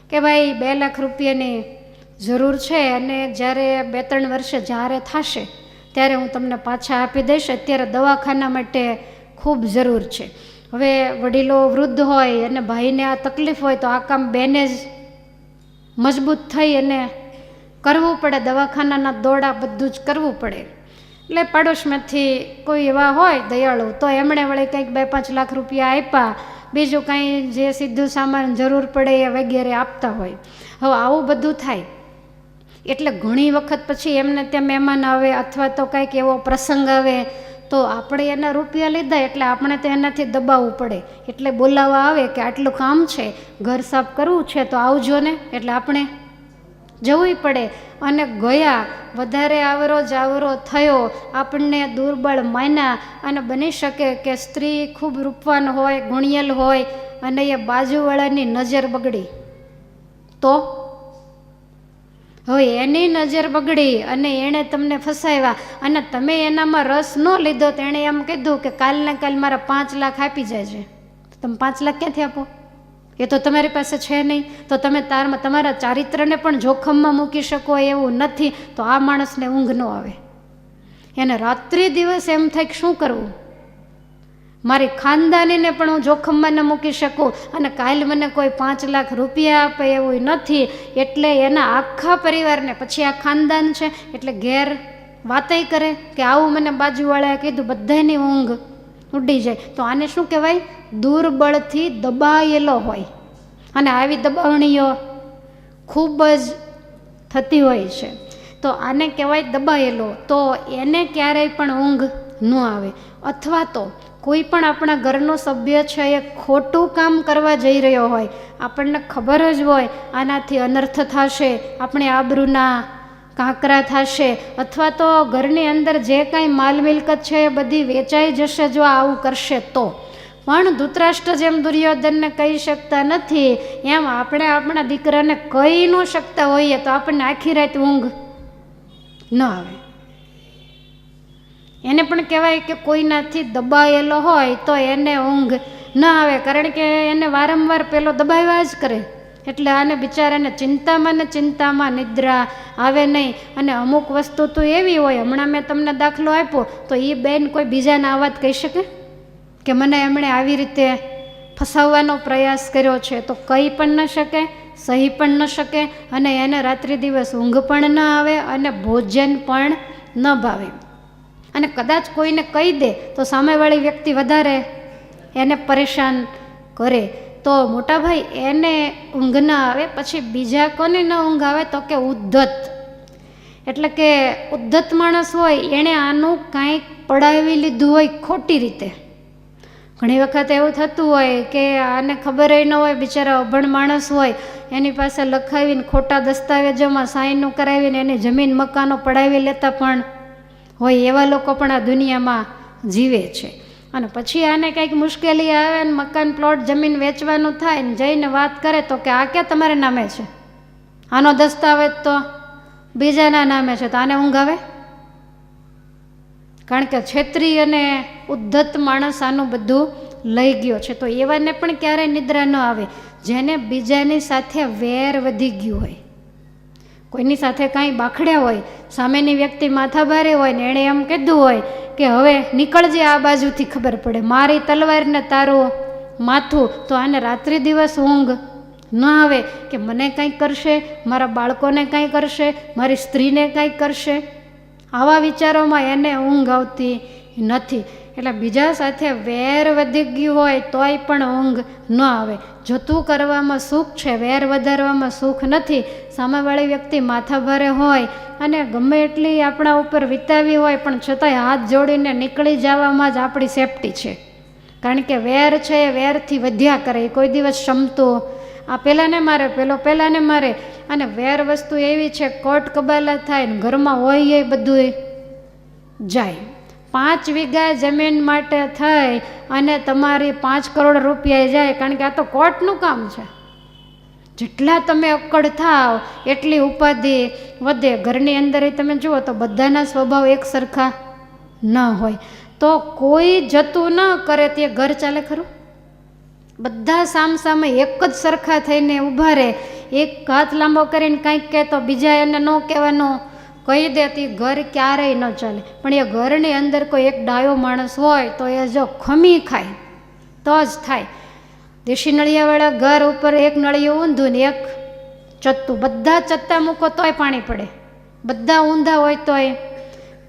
S1: કે ભાઈ 2 લાખ રૂપિયાની જરૂર છે અને જ્યારે 2-3 વર્ષે જ્યારે થશે ત્યારે હું તમને પાછા આપી દઈશ, અત્યારે દવાખાના માટે ખૂબ જરૂર છે. હવે વડીલો વૃદ્ધ હોય અને ભાઈને આ તકલીફ હોય તો આ કામ બેને જ મજબૂત થઈ અને કરવું પડે, દવાખાનાના દોડા બધું જ કરવું પડે. એટલે પાડોશમાંથી કોઈ એવા હોય દયાળુ તો એમણે વળી કંઈક 2-5 લાખ રૂપિયા આપ્યા, બીજું કાંઈ જે સીધું સામાન જરૂર પડે એ વગેરે આપતા હોય. હવે આવું બધું થાય એટલે ઘણી વખત પછી એમને ત્યાં મહેમાન આવે અથવા તો કંઈક એવો પ્રસંગ આવે તો આપણે એના રૂપિયા લીધા એટલે આપણે તો એનાથી દબાવવું પડે, એટલે બોલાવવા આવે કે આટલું કામ છે, ઘર સાફ કરવું છે તો આવજો ને, એટલે આપણે જવું પડે. અને ગયા વધારે આવરો થયો, આપણને દુર્બળ માન્યા અને બની શકે કે સ્ત્રી ખૂબ રૂપવાન હોય, ગુણિયલ હોય અને એ બાજુવાળાની નજર બગડી તો હવે એની નજર બગડી અને એણે તમને ફસાવ્યા અને તમે એનામાં રસ ન લીધો તો એણે એમ કીધું કે કાલને કાલ મારા 5 લાખ આપી જાય છે, તમે 5 લાખ ક્યાંથી આપો? એ તો તમારી પાસે છે નહીં. તો તમે તમારા ચારિત્રને પણ જોખમમાં મૂકી શકો એવું નથી. તો આ માણસને ઊંઘ ન આવે, એને રાત્રિ દિવસ એમ થાય કે શું કરવું, મારી ખાનદાનીને પણ હું જોખમમાં ન મૂકી શકું અને કાલ મને કોઈ 5 લાખ રૂપિયા આપે એવું નથી. એટલે એના આખા પરિવારને, પછી આ ખાનદાન છે એટલે ઘેર વાતય કરે કે આવું મને બાજુવાળાએ કીધું, બધાની ઊંઘ ઉડી જાય. તો આને શું કહેવાય? દુર્બળથી દબાયેલો હોય. અને આવી દબાવણીઓ ખૂબ જ થતી હોય છે. તો આને કહેવાય દબાયેલો. તો એને ક્યારેય પણ ઊંઘ ન આવે. અથવા તો કોઈ પણ આપણા ઘરનો સભ્ય છે એ ખોટું કામ કરવા જઈ રહ્યો હોય, આપણને ખબર જ હોય આનાથી અનર્થ થશે, આપણી આબરૂના કાંકરા થશે, અથવા તો ઘરની અંદર જે કાંઈ માલ મિલકત છે એ બધી વેચાઈ જશે જો આવું કરશે તો. પણ ધૃતરાષ્ટ્ર જેમ દુર્યોધનને કહી શકતા નથી એમ આપણે આપણા દીકરાને કહી ન શકતા હોઈએ તો આપણને આખી રાત ઊંઘ ન આવે. એને પણ કહેવાય કે કોઈનાથી દબાયેલો હોય તો એને ઊંઘ ન આવે, કારણ કે એને વારંવાર પેલો દબાવ્યા જ કરે. એટલે આને બિચારાને ચિંતામાં નિદ્રા આવે નહીં. અને અમુક વસ્તુ તો એવી હોય, હમણાં મેં તમને દાખલો આપ્યો તો એ બેન કોઈ બીજાને આ વાત કહી શકે કે મને એમણે આવી રીતે ફસાવવાનો પ્રયાસ કર્યો છે? તો કહી પણ ન શકે, સહી પણ ન શકે અને એને રાત્રિ દિવસ ઊંઘ પણ ન આવે અને ભોજન પણ ન ભાવે. અને કદાચ કોઈને કહી દે તો સામેવાળી વ્યક્તિ વધારે એને પરેશાન કરે. તો મોટા ભાઈ એને ઊંઘ ન આવે. પછી બીજા કોને ન ઊંઘ આવે તો કે ઉદ્ધત. એટલે કે ઉદ્ધત માણસ હોય એણે આનું કાંઈક પડાવી લીધું હોય ખોટી રીતે. ઘણી વખત એવું થતું હોય કે આને ખબર ન હોય, બિચારા અભણ માણસ હોય, એની પાસે લખાવીને ખોટા દસ્તાવેજોમાં સાઈનો કરાવીને એની જમીન મકાનો પડાવી લેતા પણ હોય. એવા લોકો પણ આ દુનિયામાં જીવે છે. અને પછી આને કંઈક મુશ્કેલી આવે ને મકાન પ્લોટ જમીન વેચવાનું થાય ને જઈને વાત કરે તો કે આ ક્યાં તમારા નામે છે, આનો દસ્તાવેજ તો બીજાના નામે છે. તો આને ઊંઘ આવે? કારણ કે છેતરી અને ઉદ્ધત માણસ આનું બધું લઈ ગયો છે. તો એવાને પણ ક્યારેય નિદ્રા ન આવે જેને બીજાની સાથે વેર વધી ગયું હોય, કોઈની સાથે કાંઈ બાખડ્યા હોય, સામેની વ્યક્તિ માથાભારે હોય ને એણે એમ કીધું હોય કે હવે નીકળજે આ બાજુથી, ખબર પડે મારી તલવારને તારું માથું. તો આને રાત્રિ દિવસ ઊંઘ ન આવે કે મને કંઈક કરશે, મારા બાળકોને કંઈ કરશે, મારી સ્ત્રીને કંઈક કરશે. આવા વિચારોમાં એને ઊંઘ આવતી નથી. એટલે બીજા સાથે વેર વધી ગયું હોય તોય પણ ઊંઘ ન આવે. જતું કરવામાં સુખ છે, વેર વધારવામાં સુખ નથી. સામેવાળી વ્યક્તિ માથાભારે હોય અને ગમે એટલી આપણા ઉપર વિતાવી હોય પણ છતાંય હાથ જોડીને નીકળી જવામાં જ આપણી સેફટી છે. કારણ કે વેર છે એ વેરથી વધ્યા કરે, એ કોઈ દિવસ ક્ષમતો આ પહેલાંને મારે, પેલો પહેલાંને મારે. અને વેર વસ્તુ એવી છે, કોટ કબાલા થાય ને ઘરમાં હોય એ બધું જાય. 5 વીઘા જમીન માટે થઈ અને તમારી 5 કરોડ રૂપિયા જાય, કારણ કે આ તો કોર્ટનું કામ છે. જેટલા તમે અક્કડ થાવ એટલી ઉપાધિ વધે. ઘરની અંદર તમે જુઓ તો બધાના સ્વભાવ એક સરખા ન હોય. તો કોઈ જતું ન કરે તે ઘર ચાલે ખરું? બધા સામસામે એક જ સરખા થઈને ઊભા રહે, એક હાથ લાંબો કરીને કાંઈક કહેતો બીજા એને ન કહેવાનું કહી દેતી, ઘર ક્યારેય ન ચાલે. પણ એ ઘરની અંદર કોઈ એક ડાયો માણસ હોય તો એ જો ખમી ખાય તો જ થાય. દેશી નળિયાવાળા ઘર ઉપર એક નળિયું ઊંધું ને એક ચત્તું, બધા ચત્તા મૂકો તોય પાણી પડે, બધા ઊંધા હોય તોય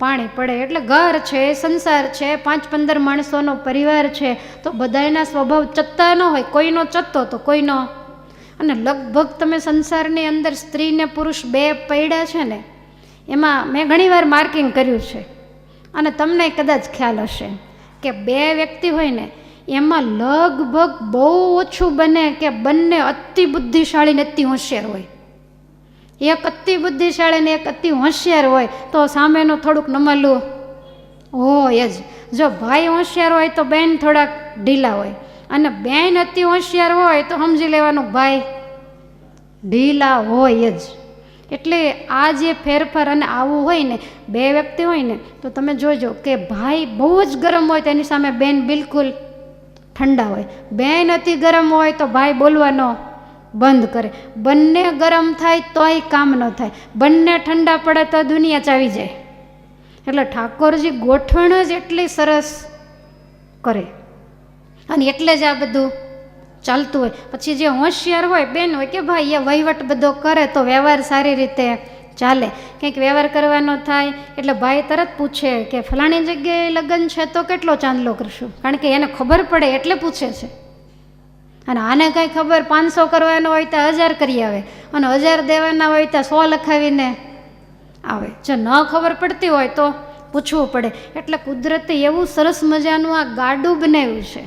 S1: પાણી પડે. એટલે ઘર છે, સંસાર છે, 5-15 માણસોનો પરિવાર છે, તો બધાના સ્વભાવ ચત્તા ન હોય, કોઈનો ચત્તો તો કોઈનો. અને લગભગ તમે સંસારની અંદર સ્ત્રી ને પુરુષ બે પૈડા છે ને, એમાં મેં ઘણીવાર માર્કિંગ કર્યું છે અને તમને કદાચ ખ્યાલ હશે કે બે વ્યક્તિ હોય ને એમાં લગભગ બહુ ઓછું બને કે બંને અતિ બુદ્ધિશાળી ને અતિ હોશિયાર હોય. એક અતિ બુદ્ધિશાળી ને એક અતિ હોશિયાર હોય તો સામેનું થોડુંક નમલું હોય જ. જો ભાઈ હોશિયાર હોય તો બહેન થોડાક ઢીલા હોય, અને બહેન અતિ હોશિયાર હોય તો સમજી લેવાનું ભાઈ ઢીલા હોય જ. એટલે આ જે ફેરફાર અને આવું હોય ને, બે વ્યક્તિ હોય ને તો તમે જોજો કે ભાઈ બહુ જ ગરમ હોય તેની સામે બહેન બિલકુલ ઠંડા હોય, બહેન અતિ ગરમ હોય તો ભાઈ બોલવાનો બંધ કરે, બંને ગરમ થાય તોય કામ ન થાય, બંને ઠંડા પડે તો દુનિયા ચાવી જાય. એટલે ઠાકોરજી ગોઠવણ જ એટલી સરસ કરે અને એટલે જ આ બધું ચાલતું હોય. પછી જે હોશિયાર હોય બેન હોય કે ભાઈ એ વહીવટ બધો કરે તો વ્યવહાર સારી રીતે ચાલે. કંઈક વ્યવહાર કરવાનો થાય એટલે ભાઈ તરત પૂછે કે ફલાણી જગ્યાએ લગ્ન છે તો કેટલો ચાંદલો કરશું, કારણ કે એને ખબર પડે એટલે પૂછે છે. અને આને કાંઈ ખબર 500 કરવાનો હોય તો 1000 કરી આવે, અને 1000 દેવાના હોય તો 100 લખાવીને આવે. જો ન ખબર પડતી હોય તો પૂછવું પડે. એટલે કુદરતે એવું સરસ મજાનું આ ગાડું બનાવ્યું છે.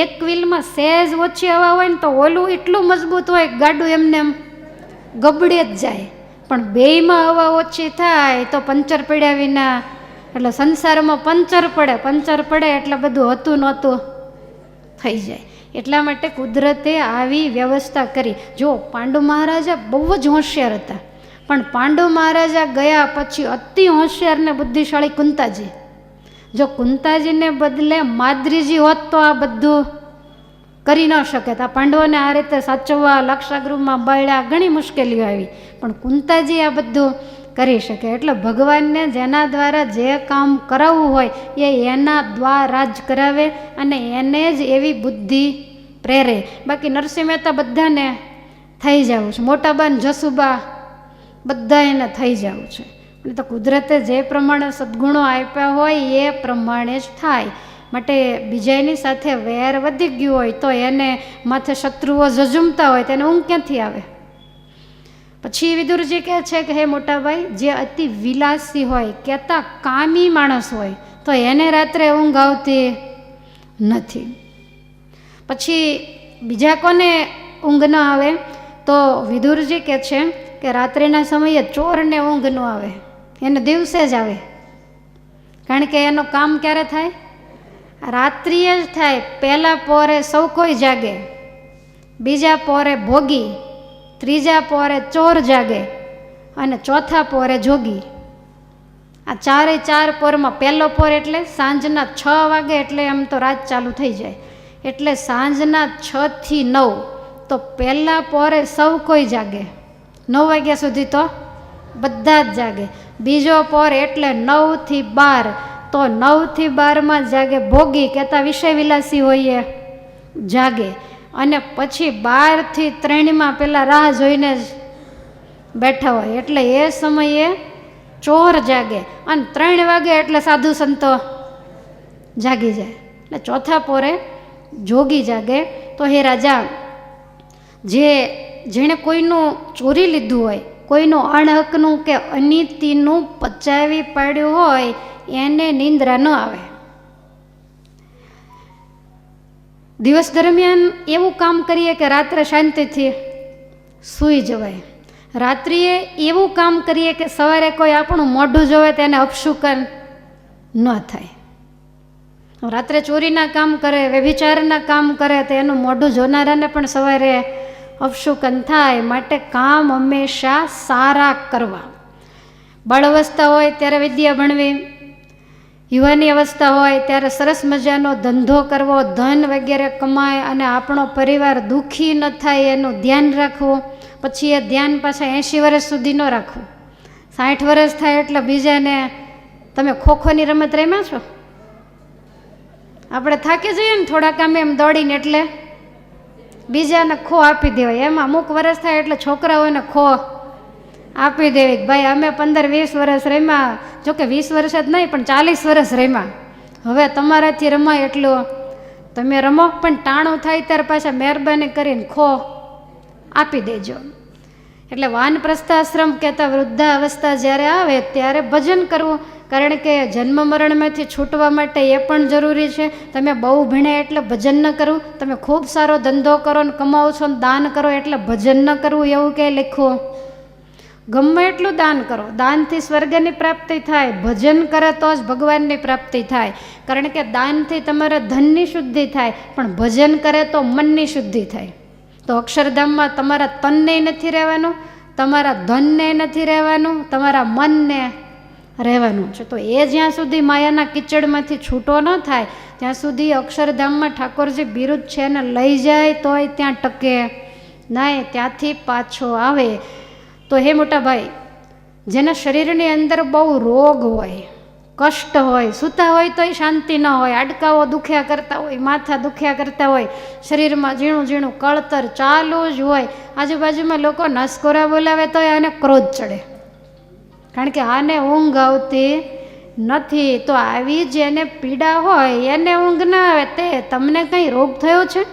S1: એક વ્હીલમાં સહેજ ઓછી હવા હોય ને તો ઓલું એટલું મજબૂત હોય ગાડું એમને એમ ગબડે જ જાય. પણ બેયમાં હવા ઓછી થાય તો પંચર પડ્યા વિના, એટલે સંસારમાં પંચર પડે એટલે બધું હતું નહોતું થઈ જાય. એટલા માટે કુદરતે આવી વ્યવસ્થા કરી. જો પાંડુ મહારાજા બહુ જ હોશિયાર હતા, પણ પાંડુ મહારાજા ગયા પછી અતિ હોશિયાર ને બુદ્ધિશાળી કુંતાજી. જો કુંતાજીને બદલે માદ્રીજી હોત તો આ બધું કરી ન શકે. આ પાંડવોને આ રીતે સાચવવા, લાક્ષાગૃહમાં બાળ્યા, ઘણી મુશ્કેલીઓ આવી, પણ કુંતાજી આ બધું કરી શકે. એટલે ભગવાનને જેના દ્વારા જે કામ કરાવવું હોય એ એના દ્વારા જ કરાવે અને એને જ એવી બુદ્ધિ પ્રેરે. બાકી નરસિંહ મહેતા બધાને થઈ જવું છે, મોટાબા ને જસુબા બધા એને થઈ જવું છે. એટલે તો કુદરતે જે પ્રમાણે સદગુણો આપ્યા હોય એ પ્રમાણે જ થાય. માટે બીજાની સાથે વેર વધી ગયું હોય તો એને માથે શત્રુઓ ઝઝુમતા હોય તેને ઊંઘ ક્યાંથી આવે. પછી વિદુરજી કહે છે કે હે મોટાભાઈ, જે અતિ વિલાસી હોય, કહેતા કામી માણસ હોય તો એને રાત્રે ઊંઘ આવતી નથી. પછી બીજા કોને ઊંઘ ન આવે તો વિદુરજી કહે છે કે રાત્રિના સમયે ચોરને ઊંઘ ન આવે, એને દિવસે જ આવે. કારણ કે એનું કામ ક્યારે થાય? રાત્રિએ જ થાય. પહેલા પોરે સૌ કોઈ જાગે, બીજા પોરે ભોગી, ત્રીજા પોરે ચોર જાગે અને ચોથા પોરે જોગી. આ 4 પોરમાં પહેલો પોર એટલે સાંજના 6 વાગે, એટલે એમ તો રાત ચાલુ થઈ જાય. એટલે સાંજના 6 થી 9 તો પહેલા પોરે સૌ કોઈ જાગે, 9 વાગ્યા સુધી તો બધા જ જાગે. બીજો પોર એટલે 9 થી 12 તો 9 થી 12માં જાગે ભોગી, કહેતા વિષય વિલાસી હોઈએ જાગે. અને પછી 12 થી 3માં પેલા રાહ જોઈને જ બેઠા હોય, એટલે એ સમયે ચોર જાગે. અને 3 વાગે એટલે સાધુ સંતો જાગી જાય. એટલે ચોથા પોરે જોગી જાગે. તો હે રાજા, જેણે કોઈનું ચોરી લીધું હોય, કોઈનું અણહકનું કે અનીતિનું પચાવી પાડ્યું હોય એને નિંદ્રા ન આવે. દિવસ દરમિયાન એવું કામ કરીએ કે રાત્રે શાંતિથી સૂઈ જવાય. રાત્રિએ એવું કામ કરીએ કે સવારે કોઈ આપણું મોઢું જોવે તેને અપશુકન ન થાય. રાત્રે ચોરીના કામ કરે, વ્યભિચારના કામ કરે તો એનું મોઢું જોનારાને પણ સવારે અપશુકન થાય. માટે કામ હંમેશા સારા કરવા. બાળ અવસ્થા હોય ત્યારે વિદ્યા ભણવી, યુવાની અવસ્થા હોય ત્યારે સરસ મજાનો ધંધો કરવો, ધન વગેરે કમાય અને આપણો પરિવાર દુઃખી ન થાય એનું ધ્યાન રાખવું. પછી એ ધ્યાન પાછા 80 વર્ષ સુધી ન રાખવું. 60 વર્ષ થાય એટલે બીજાને, તમે ખોખોની રમત રમ્યા છો? આપણે થાકી જઈએ ને થોડાક આમ એમ દોડીને, એટલે બીજાને ખો આપી દેવાય. એમાં અમુક વર્ષ થાય એટલે છોકરાઓને ખો આપી દેવી. ભાઈ અમે 15-20 વર્ષ રમ્યા, જોકે 20 વર્ષ જ નહીં પણ 40 વર્ષ રમ્યા, હવે તમારાથી રમાય એટલું તમે રમો, પણ ટાણું થાય ત્યારે પાછા મહેરબાની કરીને ખો આપી દેજો. એટલે વાનપ્રસ્થાશ્રમ કહેતા વૃદ્ધા અવસ્થા જ્યારે આવે ત્યારે ભજન કરવું, કારણ કે જન્મ મરણમાંથી છૂટવા માટે એ પણ જરૂરી છે. તમે બહુ ભણ્યા એટલે ભજન ન કરવું, તમે ખૂબ સારો ધંધો કરો ને કમાવો છો ને દાન કરો એટલે ભજન ન કરવું એવું કે લખવું. ગમે એટલું દાન કરો, દાનથી સ્વર્ગની પ્રાપ્તિ થાય, ભજન કરે તો જ ભગવાનની પ્રાપ્તિ થાય. કારણ કે દાનથી તમારા ધનની શુદ્ધિ થાય, પણ ભજન કરે તો મનની શુદ્ધિ થાય. તો અક્ષરધામમાં તમારા તનને નથી રહેવાનું, તમારા ધનને નથી રહેવાનું, તમારા મનને રહેવાનું છે. તો એ જ્યાં સુધી માયાના કિચડમાંથી છૂટો ન થાય ત્યાં સુધી અક્ષરધામમાં ઠાકોરજી બિરુદ છે એને લઈ જાય તોય ત્યાં ટકે નહીં, ત્યાંથી પાછો આવે. તો હે મોટા ભાઈ, જેના શરીરની અંદર બહુ રોગ હોય, કષ્ટ હોય, સૂતા હોય તોય શાંતિ ન હોય, હાડકાઓ દુખ્યા કરતા હોય, માથા દુખ્યા કરતા હોય, શરીરમાં ઝીણું ઝીણું કળતર ચાલુ જ હોય, આજુબાજુમાં લોકો નસકોરા બોલાવે તો આને ક્રોધ ચડે, કારણ કે આને ઊંઘ આવતી નથી. તો આવી જેને પીડા હોય એને ઊંઘ ના આવે, તે તમને કંઈ રોગ થયો છે?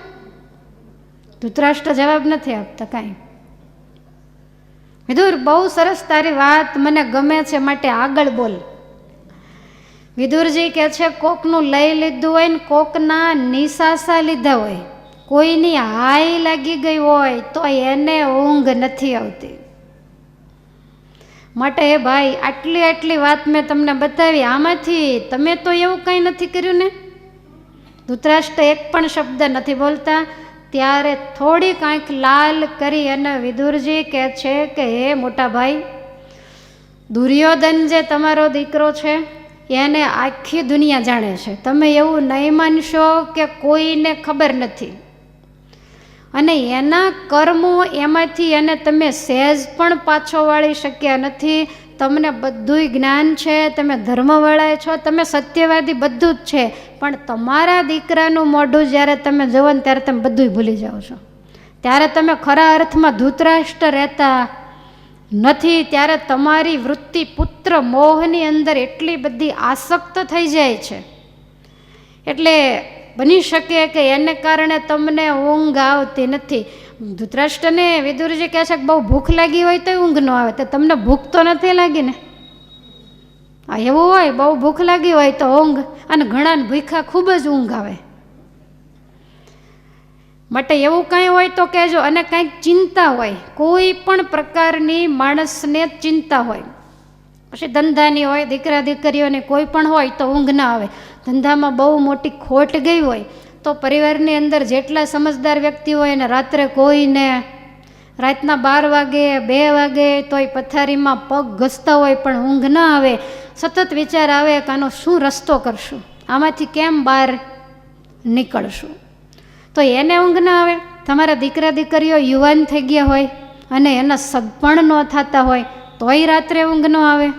S1: ધૃતરાષ્ટ્ર જવાબ નથી આપતા કાંઈ. વિદુર, બહુ સરસ તારી વાત મને ગમે છે, માટે આગળ બોલ. વિદુરજી કહે છે, કોકનું લઈ લીધું હોય ને કોકના નિસાસા લીધા હોય, કોઈની હાઈ લાગી ગઈ હોય તો એને ઊંઘ નથી આવતી. માટે હે ભાઈ, આટલી વાત મેં તમને બતાવી, આમાંથી તમે તો એવું કંઈ નથી કર્યું ને? ધૃતરાષ્ટ્ર એક પણ શબ્દ નથી બોલતા. ત્યારે થોડીક આંખ લાલ કરી અને વિદુરજી કહે છે કે હે મોટા ભાઈ, દુર્યોધન જે તમારો દીકરો છે એને આખી દુનિયા જાણે છે. તમે એવું નહીં માનશો કે કોઈને ખબર નથી, અને એના કર્મો એમાંથી એને તમે સહેજ પણ પાછો વાળી શક્યા નથી. તમને બધુંય જ્ઞાન છે, તમે ધર્મવાળા છો, તમે સત્યવાદી, બધું જ છે, પણ તમારા દીકરાનું મોઢું જ્યારે તમે જુઓ ને ત્યારે તમે બધુંય ભૂલી જાઓ છો. ત્યારે તમે ખરા અર્થમાં ધૃતરાષ્ટ્ર રહેતા નથી. ત્યારે તમારી વૃત્તિ પુત્ર મોહની અંદર એટલી બધી આસક્ત થઈ જાય છે, એટલે બની શકે કે એને કારણે તમને ઊંઘ આવતી નથી. ધૃતરાષ્ટ્રને વિદુરજી કહે છે કે બહુ ભૂખ લાગી હોય તો ઊંઘ ન આવે, તો તમને ભૂખ તો નથી લાગી ને? આ એવું હોય, બહુ ભૂખ લાગી હોય તો ઊંઘ, અને ઘણાને ભૂખા ખૂબ જ ઊંઘ આવે. માટે એવું કંઈ હોય તો કહેજો. અને કંઈક ચિંતા હોય, કોઈ પણ પ્રકારની માણસને ચિંતા હોય, પછી ધંધાની હોય, દીકરા દીકરીઓની કોઈ પણ હોય તો ઊંઘ ના આવે. ધંધામાં બહુ મોટી ખોટ ગઈ હોય તો પરિવારની અંદર જેટલા સમજદાર વ્યક્તિ હોય એને રાત્રે કોઈને રાતના 12 વાગે 2 વાગે તોય પથારીમાં પગ ઘસતા હોય પણ ઊંઘ ના આવે. સતત વિચાર આવે કે આનો શું રસ્તો કરશું, આમાંથી કેમ બહાર નીકળશું. તો એને ઊંઘ ના આવે. તમારા દીકરા દીકરીઓ યુવાન થઈ ગયા હોય અને એના સગપણ ન થતા હોય તોય રાત્રે ઊંઘ ન આવે.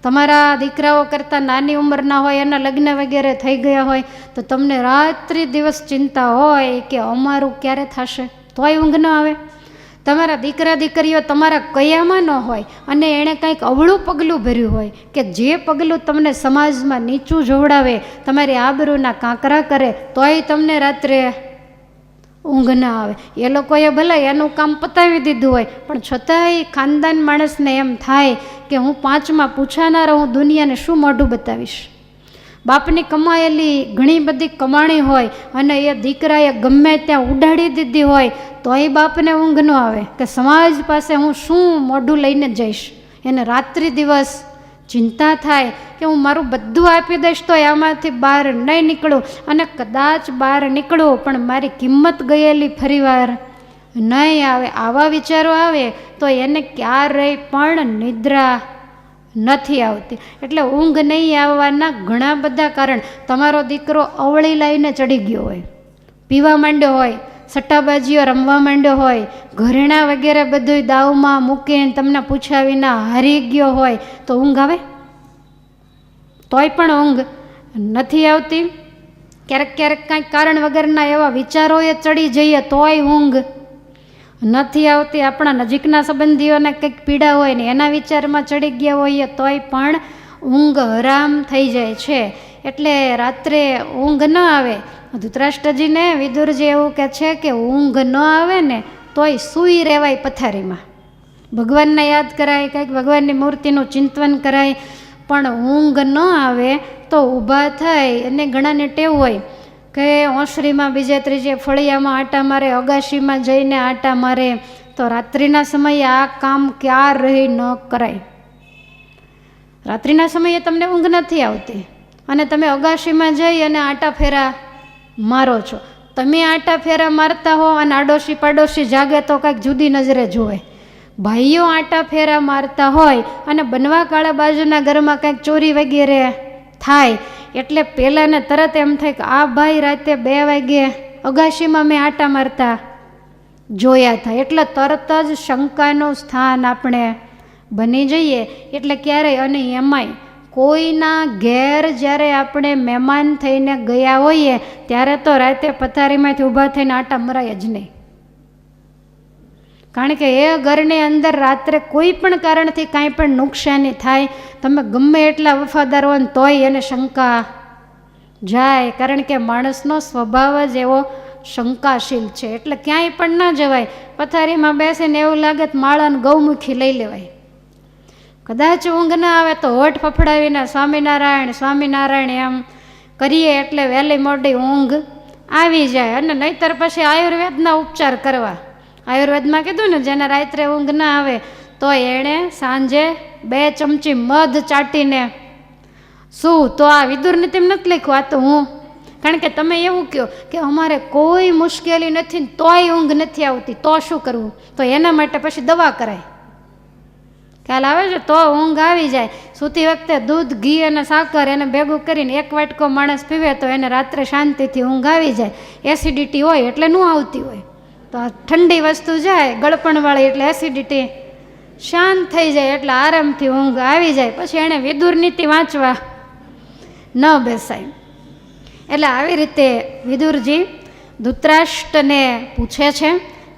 S1: તમારા દીકરાઓ કરતાં નાની ઉંમરના હોય, એના લગ્ન વગેરે થઈ ગયા હોય તો તમને રાત્રિ દિવસ ચિંતા હોય કે અમારું ક્યારે થશે, તોય ઊંઘ ન આવે. તમારા દીકરા દીકરીઓ તમારા કયામાં ન હોય અને એણે કંઈક અવળું પગલું ભર્યું હોય કે જે પગલું તમને સમાજમાં નીચું જોવડાવે, તમારી આબરૂના કાંકરા કરે, તોય તમને રાત્રે ઊંઘ ના આવે. એ લોકોએ ભલે એનું કામ પતાવી દીધું હોય પણ છતાંય ખાનદાન માણસને એમ થાય કે હું 5માં પૂછાના રહું, દુનિયાને શું મોઢું બતાવીશ. બાપની કમાયેલી ઘણી બધી કમાણી હોય અને એ દીકરાએ ગમે ત્યાં ઉડાડી દીધી હોય તોય બાપને ઊંઘ ન આવે કે સમાજ પાસે હું શું મોઢું લઈને જઈશ. એને રાત્રિ દિવસ ચિંતા થાય કે હું મારું બધું આપી દઈશ તો આમાંથી બહાર નહીં નીકળું, અને કદાચ બહાર નીકળું પણ મારી કિંમત ગયેલી ફરીવાર નહીં આવે. આવા વિચારો આવે તો એને ક્યારેય પણ નિદ્રા નથી આવતી. એટલે ઊંઘ નહીં આવવાના ઘણા બધા કારણ. તમારો દીકરો અવળી લાઈને ચડી ગયો હોય, પીવા માંડ્યો હોય, સટ્ટાબાજીઓ રમવા માંડ્યો હોય, ઘરેણાં વગેરે બધું દાવમાં મૂકીને તમને પૂછ્યા વિના હારી ગયો હોય, તો ઊંઘ આવે? તોય પણ ઊંઘ નથી આવતી. ક્યારેક ક્યારેક કાંઈક કારણ વગરના એવા વિચારોએ ચડી જઈએ તોય ઊંઘ નથી આવતી. આપણા નજીકના સંબંધીઓને કંઈક પીડા હોય ને એના વિચારમાં ચડી ગયા હોઈએ તોય પણ ઊંઘ હરામ થઈ જાય છે. એટલે રાત્રે ઊંઘ ન આવે. ધૃતરાષ્ટ્રજીને વિદુરજી એવું કહે છે કે ઊંઘ ન આવે ને તોય સૂઈ રહેવાય પથારીમાં, ભગવાનને યાદ કરાય, કંઈક ભગવાનની મૂર્તિનું ચિંતન કરાય. પણ ઊંઘ ન આવે તો ઊભા થાય. અને ઘણાને ટેવ હોય કે ઓસરીમાં બીજે ત્રીજે ફળિયામાં આટા મારે, અગાશીમાં જઈને આટા મારે. તો રાત્રિના સમયે આ કામ ક્યાં રહી ન કરાય. રાત્રિના સમયે તમને ઊંઘ નથી આવતી અને તમે અગાશીમાં જઈ અને આટા ફેરા મારો છો. તમે આટા ફેરા મારતા હો અને આડોશી પાડોશી જાગે તો કાંઈક જુદી નજરે જોવે. ભાઈઓ આટા ફેરા મારતા હોય અને બનવા કાળા બાજુના ઘરમાં કંઈક ચોરી વગેરે થાય એટલે પહેલાંને તરત એમ થાય કે આ ભાઈ રાતે 2 વાગ્યે અગાશીમાં મેં આટા મારતા જોયા થાય. એટલે તરત જ શંકાનું સ્થાન આપણે બની જઈએ. એટલે ક્યારેય, અને એમાંય કોઈના ઘેર જ્યારે આપણે મહેમાન થઈને ગયા હોઈએ ત્યારે તો રાતે પથારીમાંથી ઊભા થઈને આટા મરાય જ નહીં. કારણ કે એ ઘરની અંદર રાત્રે કોઈ પણ કારણથી કાંઈ પણ નુકસાની થાય, તમે ગમે એટલા વફાદાર હો ને તોય એને શંકા જાય. કારણ કે માણસનો સ્વભાવ જ એવો શંકાશીલ છે. એટલે ક્યાંય પણ ન જવાય. પથારીમાં બેસીને એવું લાગે તો માળાને ગૌમુખી લઈ લેવાય. કદાચ ઊંઘ ના આવે તો હોઠ ફફડાવીને સ્વામિનારાયણ સ્વામિનારાયણ એમ કરીએ એટલે વહેલી મોડી ઊંઘ આવી જાય. અને નહીંતર પછી આયુર્વેદના ઉપચાર કરવા. આયુર્વેદમાં કીધું ને, જેને રાત્રે ઊંઘ ના આવે તો એણે સાંજે 2 ચમચી મધ ચાટીને શું. તો આ વિદુરની તેમ નથી લખ્યું, આ તો હું. કારણ કે તમે એવું કહો કે અમારે કોઈ મુશ્કેલી નથી તોય ઊંઘ નથી આવતી, તો શું કરવું? તો એના માટે પછી દવા કરાય. ખ્યાલ આવે છે? તો ઊંઘ આવી જાય. સૂતી વખતે દૂધ, ઘી અને સાકર એને ભેગું કરીને 1 વાટકો માણસ પીવે તો એને રાત્રે શાંતિથી ઊંઘ આવી જાય. એસિડિટી હોય એટલે ન આવતી હોય, તો આ ઠંડી વસ્તુ જાય ગળપણવાળી એટલે એસિડિટી શાંત થઈ જાય, એટલે આરામથી ઊંઘ આવી જાય. પછી એણે વિદુર નીતિ વાંચવા ન બેસાય. એટલે આવી રીતે વિદુરજી ધૃતરાષ્ટ્રને પૂછે છે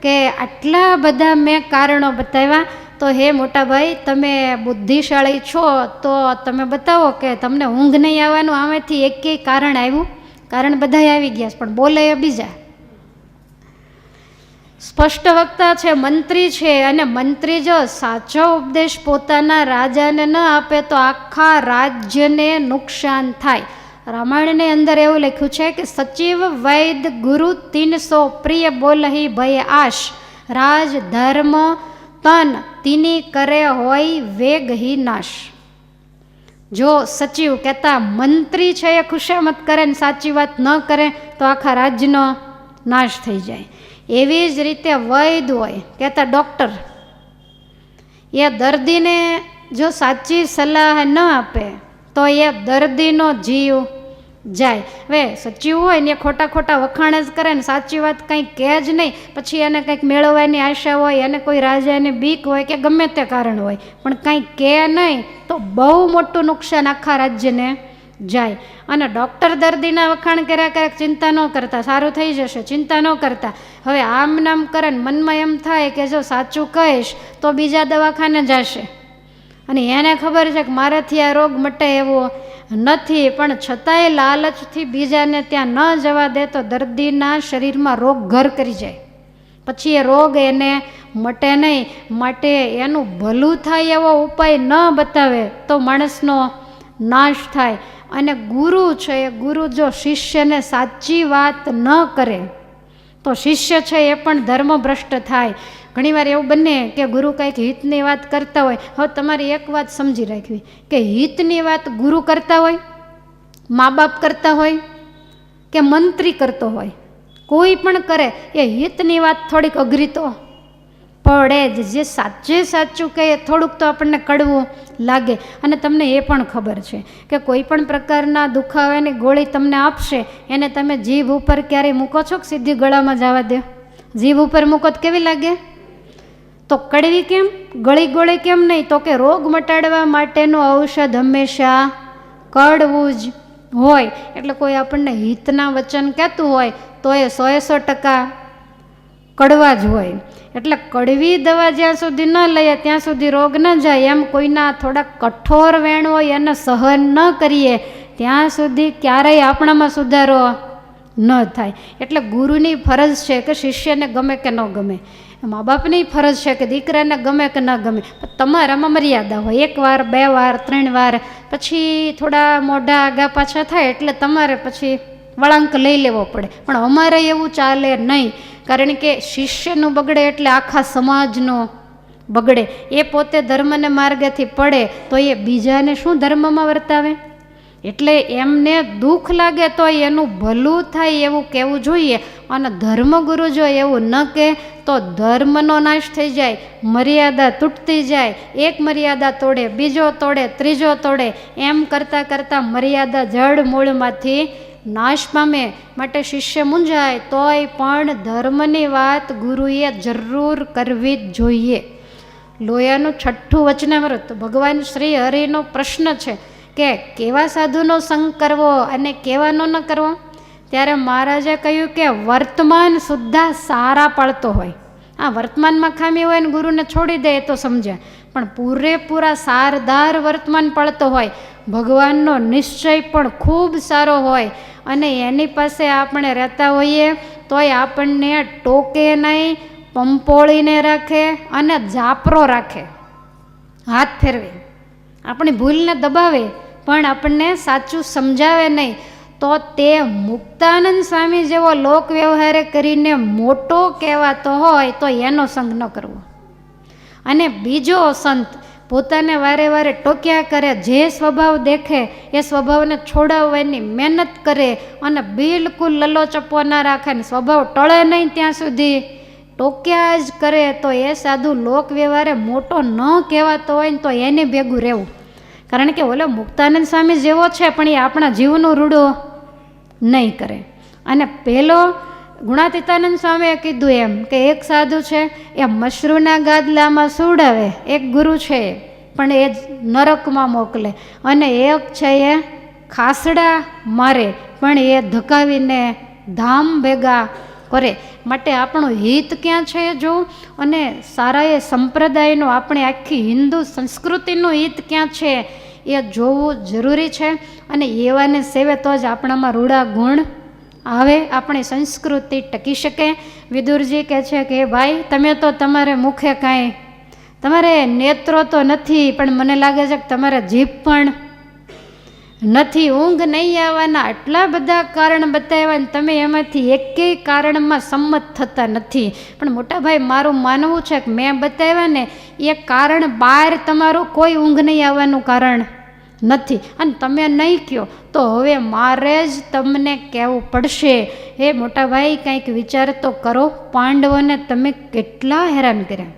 S1: કે આટલા બધા મેં કારણો બતાવ્યા, તો હે મોટા ભાઈ તમે બુદ્ધિશાળી છો તો તમે બતાવો કે તમને ઊંઘ નહીં આવવાનું આમાંથી એકેય કારણ આવ્યું? કારણ બધાય આવી ગયા છે પણ બોલે એ બીજા. સ્પષ્ટ વક્તા છે, મંત્રી છે, અને મંત્રી જો સાચો ઉપદેશ પોતાના રાજાને ન આપે તો આખા રાજ્યને નુકસાન થાય. રામાયણની અંદર એવું લખ્યું છે કે સચિવ વૈદ ગુરુ 300 પ્રિય બોલહી ભય આશ, રાજ ધર્મ તન તીની કરે હોય વેગ હી નાશ. જો સચિવ કહેતા મંત્રી છે એ ખુશામત કરે ને સાચી વાત ન કરે તો આખા રાજ્યનો નાશ થઈ જાય. એવી જ રીતે વૈદ હોય કહેતા ડૉક્ટર, એ દર્દીને જો સાચી સલાહ ન આપે તો એ દર્દીનો જીવ જાય. હવે સચિવ હોય ને એ ખોટા ખોટા વખાણ જ કરે ને સાચી વાત કંઈ કહે જ નહીં, પછી એને કંઈક મેળવવાની આશા હોય, એને કોઈ રાજાની બીક હોય કે ગમે તે કારણ હોય, પણ કંઈ કહે નહીં તો બહુ મોટું નુકસાન આખા રાજ્યને જાય. અને ડૉક્ટર દર્દીના વખાણ કર્યા ક્યારેક ચિંતા ન કરતા, સારું થઈ જશે, ચિંતા ન કરતા. હવે આમ નામ કરે ને મનમાં એમ થાય કે જો સાચું કહીશ તો બીજા દવાખાને જશે, અને એને ખબર છે કે મારાથી આ રોગ મટે એવો નથી, પણ છતાંય લાલચથી બીજાને ત્યાં ન જવા દે તો દર્દીના શરીરમાં રોગ ઘર કરી જાય, પછી એ રોગ એને મટે નહીં. માટે એનું ભલું થાય એવો ઉપાય ન બતાવે તો માણસનો નાશ થાય. અને ગુરુ છે એ ગુરુ જો શિષ્યને સાચી વાત ન કરે તો શિષ્ય છે એ પણ ધર્મભ્રષ્ટ થાય. ઘણીવાર એવું બને કે ગુરુ કંઈક હિતની વાત કરતા હોય. હવે તમારી એક વાત સમજી રાખવી કે હિતની વાત ગુરુ કરતા હોય, મા બાપ કરતા હોય કે મંત્રી કરતો હોય, કોઈ પણ કરે એ હિતની વાત થોડીક અઘરી તો પડે જ. જે સાચું કહે થોડુંક તો આપણને કડવું લાગે. અને તમને એ પણ ખબર છે કે કોઈ પણ પ્રકારના દુખાવાની ગોળી તમને આપશે એને તમે જીભ ઉપર ક્યારેય મૂકો છો કે સીધી ગળામાં જવા દો? જીભ ઉપર મૂકો તો કેવી લાગે? તો કડવી કેમ? ગળી કેમ નહીં? તો કે રોગ મટાડવા માટેનું ઔષધ હંમેશા કડવું જ હોય. એટલે કોઈ આપણને હિતના વચન કહેતું હોય તો એ 100% કડવા જ હોય. એટલે કડવી દવા જ્યાં સુધી ન લઈએ ત્યાં સુધી રોગ ન જાય. એમ કોઈના થોડા કઠોર વેણ હોય એને સહન ન કરીએ ત્યાં સુધી ક્યારેય આપણામાં સુધારો ન થાય. એટલે ગુરુની ફરજ છે કે શિષ્યને ગમે કે ન ગમે, મા બાપની ફરજ છે કે દીકરાને ગમે કે ન ગમે. તમારામાં મર્યાદા હોય, 1 વાર 2 વાર 3 વાર, પછી થોડા મોઢા આગા પાછા થાય એટલે તમારે પછી વળાંક લઈ લેવો પડે. પણ અમારે એવું ચાલે નહીં, કારણ કે શિષ્યનું બગડે એટલે આખા સમાજનો બગડે. એ પોતે ધર્મને માર્ગેથી પડે તો એ બીજાને શું ધર્મમાં વર્તાવે? એટલે એમને દુઃખ લાગે તો એનું ભલું થાય એવું કહેવું જોઈએ. અને ધર્મગુરુ જો એવું ન કહે તો ધર્મનો નાશ થઈ જાય, મર્યાદા તૂટતી જાય. એક મર્યાદા તોડે, બીજો તોડે, ત્રીજો તોડે, એમ કરતાં મર્યાદા જડ મૂળમાંથી નાશ પામે. માટે શિષ્ય મૂંઝાય તોય પણ ધર્મની વાત ગુરુએ જરૂર કરવી જ જોઈએ. લોયાનું 6ઠું વચનામૃત ભગવાન શ્રી હરિનો પ્રશ્ન છે કે કેવા સાધુનો સંગ કરવો અને કેવાનો ન કરવો. ત્યારે મહારાજે કહ્યું કે વર્તમાન સુદ્ધા સારા પાડતો હોય. આ વર્તમાનમાં ખામી હોય ને ગુરુને છોડી દે તો સમજ્યા, પણ પૂરેપૂરા સારદાર વર્તમાન પાડતો હોય, ભગવાનનો નિશ્ચય પણ ખૂબ સારો હોય અને એની પાસે આપણે રહેતા હોઈએ તોય આપણને ટોકે નહીં, પંપોળીને રાખે અને જાપરો રાખે, હાથ ફેરવે, આપણી ભૂલને દબાવે પણ આપણને સાચું સમજાવે નહીં. તો તે મુક્તાનંદ સ્વામી જેવો લોક વ્યવહારે કરીને મોટો કહેવાતો હોય તો એનો સંગ ન કરવો. અને બીજો સંત પોતાને વારે વારે ટોક્યા કરે, જે સ્વભાવ દેખે એ સ્વભાવને છોડાવવાની મહેનત કરે અને બિલકુલ લલોચપો ના રાખે ને સ્વભાવ ટળે નહીં ત્યાં સુધી ટોક્યા જ કરે, તો એ સાધુ લોક વ્યવહારે મોટો ન કહેવાતો હોય ને તો એની ભેગું રહેવું. કારણ કે ઓલો મુક્તાનંદ સ્વામી જેવો છે પણ એ આપણા જીવનું રૂડો નહીં કરે. અને પેલો ગુણાતીતાનંદ સ્વામીએ કીધું એમ કે એક સાધુ છે એ મશરૂના ગાદલામાં સુવડાવે, એક ગુરુ છે પણ એ નરકમાં મોકલે, અને એક છે એ ખાસડા મારે પણ એ ધકાવીને ધામ ભેગા કરે. માટે આપણું હિત ક્યાં છે એ જોવું, અને સારા એ સંપ્રદાયનું, આપણે આખી હિન્દુ સંસ્કૃતિનું હિત ક્યાં છે એ જોવું જરૂરી છે. અને એવાને સેવે તો જ આપણામાં રૂડા ગુણ આવે, આપણી સંસ્કૃતિ ટકી શકે. વિદુરજી કહે છે કે ભાઈ તમે તો તમારે મુખે કાંઈ, તમારે નેત્રો તો નથી પણ મને લાગે છે કે તમારે જીભ પણ નથી, ઊંઘ નહીં આવવાના આટલા બધા કારણ બતાવ્યા ને તમે એમાંથી એકેય કારણમાં સંમત થતા નથી. પણ મોટાભાઈ મારું માનવું છે કે મેં બતાવ્યા ને એ કારણ બહાર તમારું કોઈ ઊંઘ નહીં આવવાનું કારણ નથી, અને તમે નહીં કહો તો હવે મારે જ તમને કહેવું પડશે. હે મોટાભાઈ કંઈક વિચાર તો કરો, પાંડવોને તમે કેટલા હેરાન કર્યા,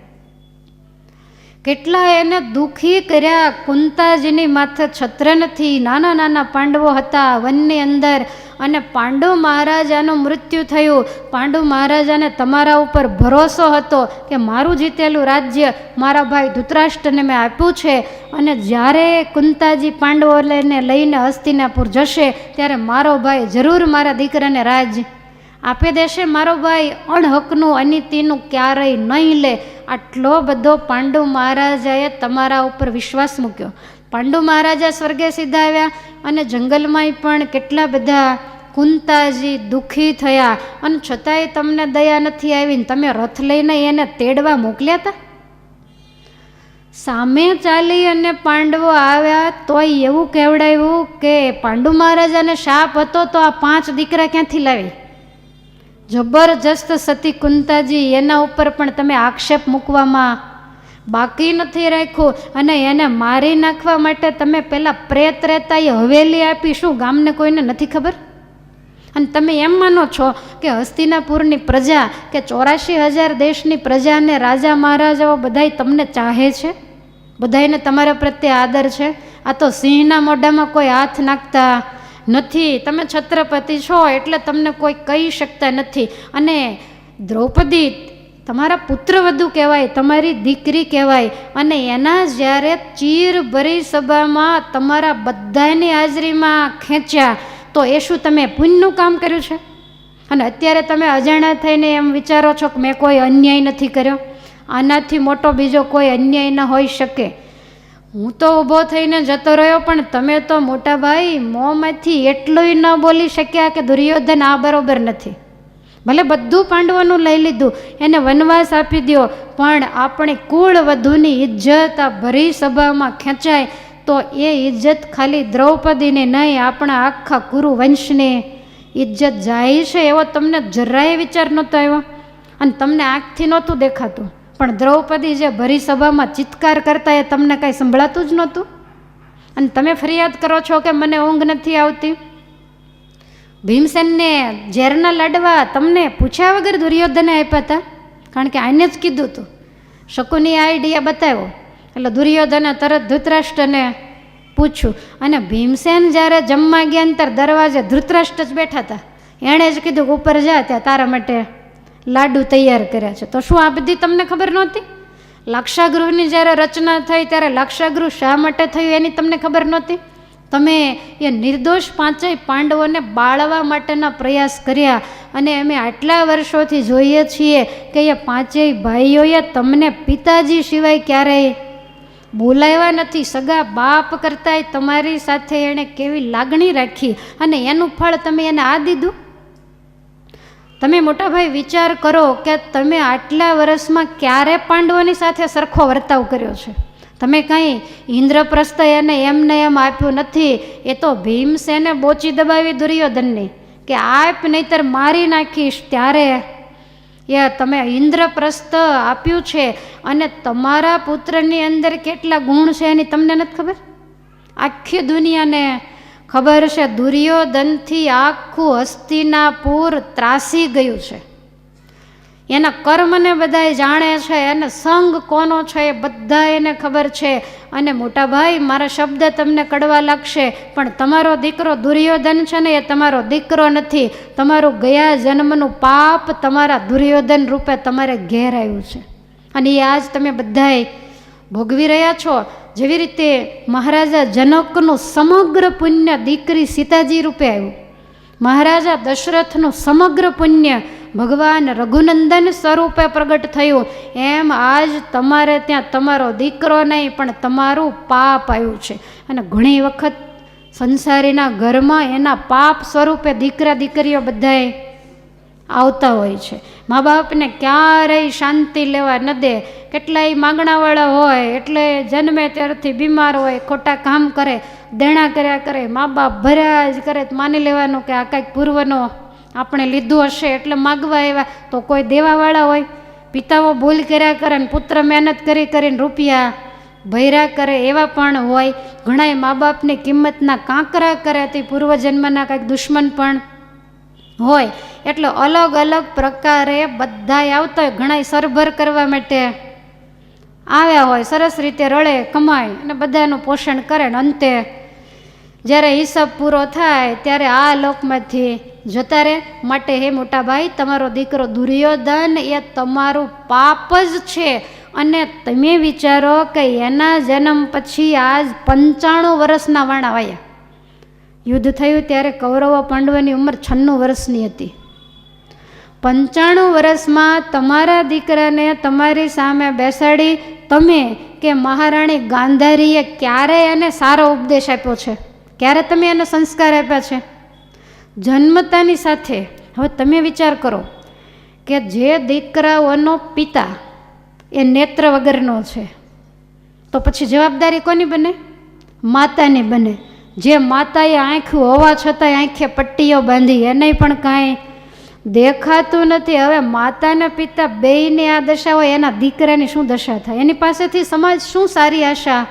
S1: કેટલા એને દુઃખી કર્યા. કુંતાજીની માથે છત્ર નથી, નાના નાના પાંડવો હતા વનની અંદર, અને પાંડુ મહારાજાનું મૃત્યુ થયું. પાંડુ મહારાજાને તમારા ઉપર ભરોસો હતો કે મારું જીતેલું રાજ્ય મારા ભાઈ ધૃતરાષ્ટ્રને મેં આપ્યું છે, અને જ્યારે કુંતાજી પાંડવોને લઈને હસ્તિનાપુર જશે ત્યારે મારો ભાઈ જરૂર મારા દીકરાને રાજ આપી દેશે, મારો ભાઈ અણહકનું અનીતિનું ક્યારેય નહીં લે. આટલો બધો પાંડુ મહારાજાએ તમારા ઉપર વિશ્વાસ મૂક્યો. પાંડુ મહારાજા સ્વર્ગે સીધા આવ્યા અને જંગલમાંય પણ કેટલા બધા કુંતાજી દુઃખી થયા, અને છતાંય તમને દયા નથી આવી ને તમે રથ લઈને એને તેડવા મોકલ્યા હતા. સામે ચાલી અને પાંડવો આવ્યા તોય એવું કહેવડાવ્યું કે પાંડુ મહારાજાને શાપ હતો તો આ 5 દીકરા ક્યાંથી લાવી. જબરજસ્ત સતી કુંતાજી, એના ઉપર પણ તમે આક્ષેપ મૂકવામાં બાકી નથી રાખ્યું, અને એને મારી નાખવા માટે તમે પહેલાં પ્રેત રહેતા એ હવેલી આપી. શું ગામને કોઈને નથી ખબર? અને તમે એમ માનો છો કે હસ્તિનાપુરની પ્રજા કે 84,000 દેશની પ્રજાને રાજા મહારાજાઓ બધાય તમને ચાહે છે, બધાયને તમારા પ્રત્યે આદર છે? આ તો સિંહના મોઢામાં કોઈ હાથ નાખતા નથી. તમે છત્રપતિ છો એટલે તમને કોઈ કહી શકતા નથી. અને દ્રૌપદી તમારા પુત્રવધુ કહેવાય, તમારી દીકરી કહેવાય, અને એના જ્યારે ચીરભરી સભામાં તમારા બધાની હાજરીમાં ખેંચ્યા તો એ શું તમે પુણ્યનું કામ કર્યું છે? અને અત્યારે તમે અજાણ્યા થઈને એમ વિચારો છો કે મેં કોઈ અન્યાય નથી કર્યો. આનાથી મોટો બીજો કોઈ અન્યાય ન હોઈ શકે. હું તો ઊભો થઈને જતો રહ્યો, પણ તમે તો મોટા ભાઈ મોંમાંથી એટલું ન બોલી શક્યા કે દુર્યોધન આ બરોબર નથી. ભલે બધું પાંડવોનું લઈ લીધું, એને વનવાસ આપી દો, પણ આપણી કુળ વધુની ઇજ્જત આ ભરી સભામાં ખેંચાય તો એ ઇજ્જત ખાલી દ્રૌપદીને નહીં, આપણા આખા કુરુ વંશને ઇજ્જત જાય છે એવો તમને જરાય વિચાર નહોતો આવ્યો? અને તમને આંખથી નહોતું દેખાતું, પણ દ્રૌપદી જે ભરી સભામાં ચિત્કાર કરતા એ તમને કાંઈ સંભળાતું જ નહોતું? અને તમે ફરિયાદ કરો છો કે મને ઊંઘ નથી આવતી. ભીમસેનને ઝેરના લાડવા તમને પૂછ્યા વગર દુર્યોધને આપ્યા હતા, કારણ કે આને જ કીધું હતું. શકુની આઈડિયા બતાવ્યો એટલે દુર્યોધને તરત ધૃતરાષ્ટ્રને પૂછ્યું. અને ભીમસેન જ્યારે જમવા ગયા ત્યારે દરવાજે ધૃતરાષ્ટ્ર જ બેઠા હતા. એણે જ કીધું કે ઉપર જા, ત્યાં તારા માટે લાડુ તૈયાર કર્યા છે. તો શું આ બધી તમને ખબર નહોતી? લાક્ષાગૃહની જ્યારે રચના થઈ ત્યારે લાક્ષાગૃહ શા માટે થયું એની તમને ખબર નહોતી? તમે એ નિર્દોષ પાંચેય પાંડવોને બાળવા માટેના પ્રયાસ કર્યા, અને અમે આટલા વર્ષોથી જોઈએ છીએ કે એ પાંચેય ભાઈઓએ તમને પિતાજી સિવાય ક્યારેય બોલાવ્યા નથી. સગા બાપ કરતાંય તમારી સાથે એણે કેવી લાગણી રાખી, અને એનું ફળ તમે એને આ દીધું. તમે મોટાભાઈ વિચાર કરો કે તમે આટલા વર્ષમાં ક્યારે પાંડવોની સાથે સરખો વર્તાવ કર્યો છે? તમે કંઈ ઇન્દ્રપ્રસ્થ એને એમને એમ આપ્યું નથી. એ તો ભીમસેને બોચી દબાવી દુર્યોધનની કે આપ નહીતર મારી નાખીશ, ત્યારે એ તમે ઇન્દ્રપ્રસ્થ આપ્યું છે. અને તમારા પુત્રની અંદર કેટલા ગુણ છે એની તમને નથી ખબર? આખી દુનિયાને ખબર છે. દુર્યોધનથી આખું હસ્તિનાપુર ત્રાસી ગયું છે. એના કર્મને બધાય જાણે છે, અને સંગ કોનો છે એ બધા એને ખબર છે. અને મોટા ભાઈ, મારા શબ્દ તમને કડવા લાગશે, પણ તમારો દીકરો દુર્યોધન છે ને, એ તમારો દીકરો નથી. તમારું ગયા જન્મનું પાપ તમારા દુર્યોધન રૂપે તમારે ઘેર આવ્યું છે, અને એ આજ તમે બધાય ભોગવી રહ્યા છો. જેવી રીતે મહારાજા જનકનું સમગ્ર પુણ્ય દીકરી સીતાજી રૂપે આવ્યું, મહારાજા દશરથનું સમગ્ર પુણ્ય ભગવાન રઘુનંદન સ્વરૂપે પ્રગટ થયું, એમ આજ તમારે ત્યાં તમારો દીકરો નહીં પણ તમારું પાપ આવ્યું છે. અને ઘણી વખત સંસારીના ઘરમાં એના પાપ સ્વરૂપે દીકરા દીકરીઓ બધાય આવતા હોય છે. મા બાપને ક્યારેય શાંતિ લેવા ન દે. કેટલાય માગણાવાળા હોય એટલે જન્મે ત્યારથી બીમાર હોય, ખોટા કામ કરે, દેણા કર્યા કરે, મા બાપ ભર્યા જ કરે. માની લેવાનું કે આ કાંઈક પૂર્વનો આપણે લીધું હશે એટલે માગવા આવ્યા. તો કોઈ દેવાવાળા હોય, પિતાઓ ભૂલ કર્યા કરે ને પુત્ર મહેનત કરી કરીને રૂપિયા ભર્યા કરે, એવા પણ હોય. ઘણાય મા બાપની કિંમતના કાંકરા કરે તે પૂર્વજન્મના કાંઈક દુશ્મન પણ હોય. એટલે અલગ અલગ પ્રકારે બધાય આવતા હોય. ઘણાય સરભર કરવા માટે આવ્યા હોય, સરસ રીતે રળે કમાય અને બધાનું પોષણ કરે, ને અંતે જ્યારે હિસાબ પૂરો થાય ત્યારે આ લોકમાંથી જતા રહે. માટે હે મોટા ભાઈ, તમારો દીકરો દુર્યોધન એ તમારું પાપ જ છે. અને તમે વિચારો કે એના જન્મ પછી આજ 95 વર્ષના વાણા વાયા. યુદ્ધ થયું ત્યારે કૌરવો પાંડવોની ઉંમર 96 વર્ષની હતી. 95 વર્ષમાં તમારા દીકરાને તમારી સામે બેસાડી તમે કે મહારાણી ગાંધારીએ ક્યારે એને સારો ઉપદેશ આપ્યો છે? ક્યારે તમે એને સંસ્કાર આપ્યા છે? જન્મતાની સાથે. હવે તમે વિચાર કરો કે જે દીકરાઓનો પિતા એ નેત્ર વગરનો છે, તો પછી જવાબદારી કોની બને? માતાની બને. જે માતાએ આંખું હોવા છતાંય આંખે પટ્ટીઓ બાંધી, એને પણ કાંઈ દેખાતું નથી. હવે માતાના પિતા બેયની આ દશા હોય, એના દીકરાની શું દશા થાય? એની પાસેથી સમાજ શું સારી આશા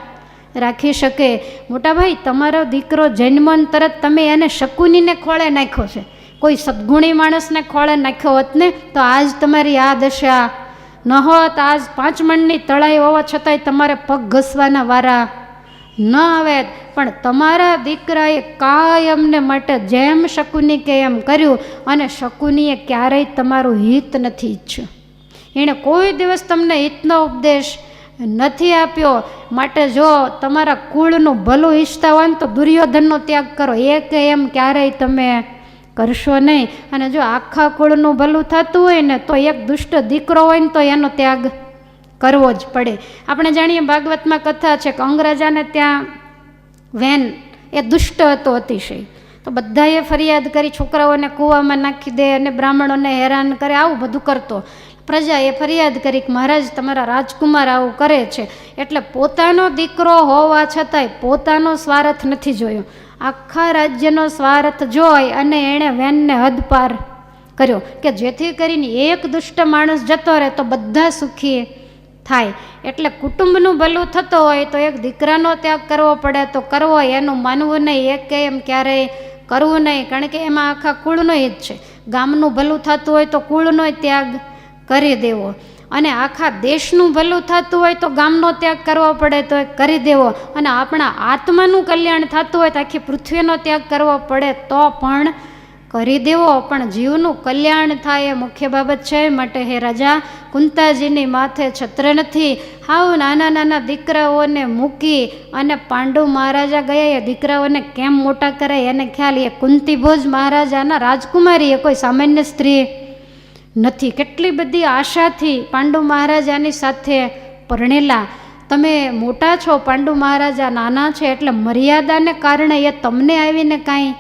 S1: રાખી શકે? મોટાભાઈ, તમારો દીકરો જન્મન તરત તમે એને શકુનીને ખોળે નાખ્યો છે. કોઈ સદ્ગુણી માણસને ખોળે નાખ્યો હોત ને તો આજ તમારી આ દશા ન હોત. આજ 5 મણની તળાઈ હોવા છતાંય તમારે પગ ઘસવાના વારા ન આવે. પણ તમારા દીકરાએ કાયમને માટે જેમ શકુની કે એમ કર્યું, અને શકુનીએ ક્યારેય તમારું હિત નથી ઈચ્છ્યું. એણે કોઈ દિવસ તમને હિતનો ઉપદેશ નથી આપ્યો. માટે જો તમારા કુળનું ભલું ઈચ્છતા હોય ને તો દુર્યોધનનો ત્યાગ કરો, એ કે એમ ક્યારેય તમે કરશો નહીં. અને જો આખા કુળનું ભલું થતું હોય ને તો એક દુષ્ટ દીકરો હોય ને તો એનો ત્યાગ કરવો જ પડે. આપણે જાણીએ ભાગવતમાં કથા છે કે અંગરાજાને ત્યાં વેન એ દુષ્ટ હતો અતિશય, તો બધાએ ફરિયાદ કરી, છોકરાઓને કૂવામાં નાખી દે અને બ્રાહ્મણોને હેરાન કરે, આવું બધું કરતો. પ્રજાએ ફરિયાદ કરી કે મહારાજ તમારા રાજકુમાર આવું કરે છે. એટલે પોતાનો દીકરો હોવા છતાંય પોતાનો સ્વાર્થ નથી જોયો, આખા રાજ્યનો સ્વાર્થ જોઈ અને એણે વેનને હદપાર કર્યો કે જેથી કરીને એક દુષ્ટ માણસ જતો રહે તો બધા સુખી થાય. એટલે કુટુંબનું ભલું થતું હોય તો એક દીકરાનો ત્યાગ કરવો પડે તો કરવો, એનું માનવું નહીં, એક કે એમ ક્યારેય કરવું નહીં. કારણ કે એમાં આખા કુળનો હિત છે. ગામનું ભલું થતું હોય તો કુળનો ત્યાગ કરી દેવો, અને આખા દેશનું ભલું થતું હોય તો ગામનો ત્યાગ કરવો પડે તો એ કરી દેવો, અને આપણા આત્માનું કલ્યાણ થતું હોય તો આખી પૃથ્વીનો ત્યાગ કરવો પડે તો પણ કરી દેવો. પણ જીવનું કલ્યાણ થાય એ મુખ્ય બાબત છે. માટે હે રાજા, કુંતાજીની માથે છત્ર નથી. હાવ નાના નાના દીકરાઓને મૂકી અને પાંડુ મહારાજા ગયા, એ દીકરાઓને કેમ મોટા કરે એને ખ્યાલ. એ કુંતીભોજ મહારાજાના રાજકુમારી, એ કોઈ સામાન્ય સ્ત્રી નથી. કેટલી બધી આશાથી પાંડુ મહારાજાની સાથે પરણેલા. તમે મોટા છો, પાંડુ મહારાજા નાના છે, એટલે મર્યાદાને કારણે એ તમને આવીને કાંઈ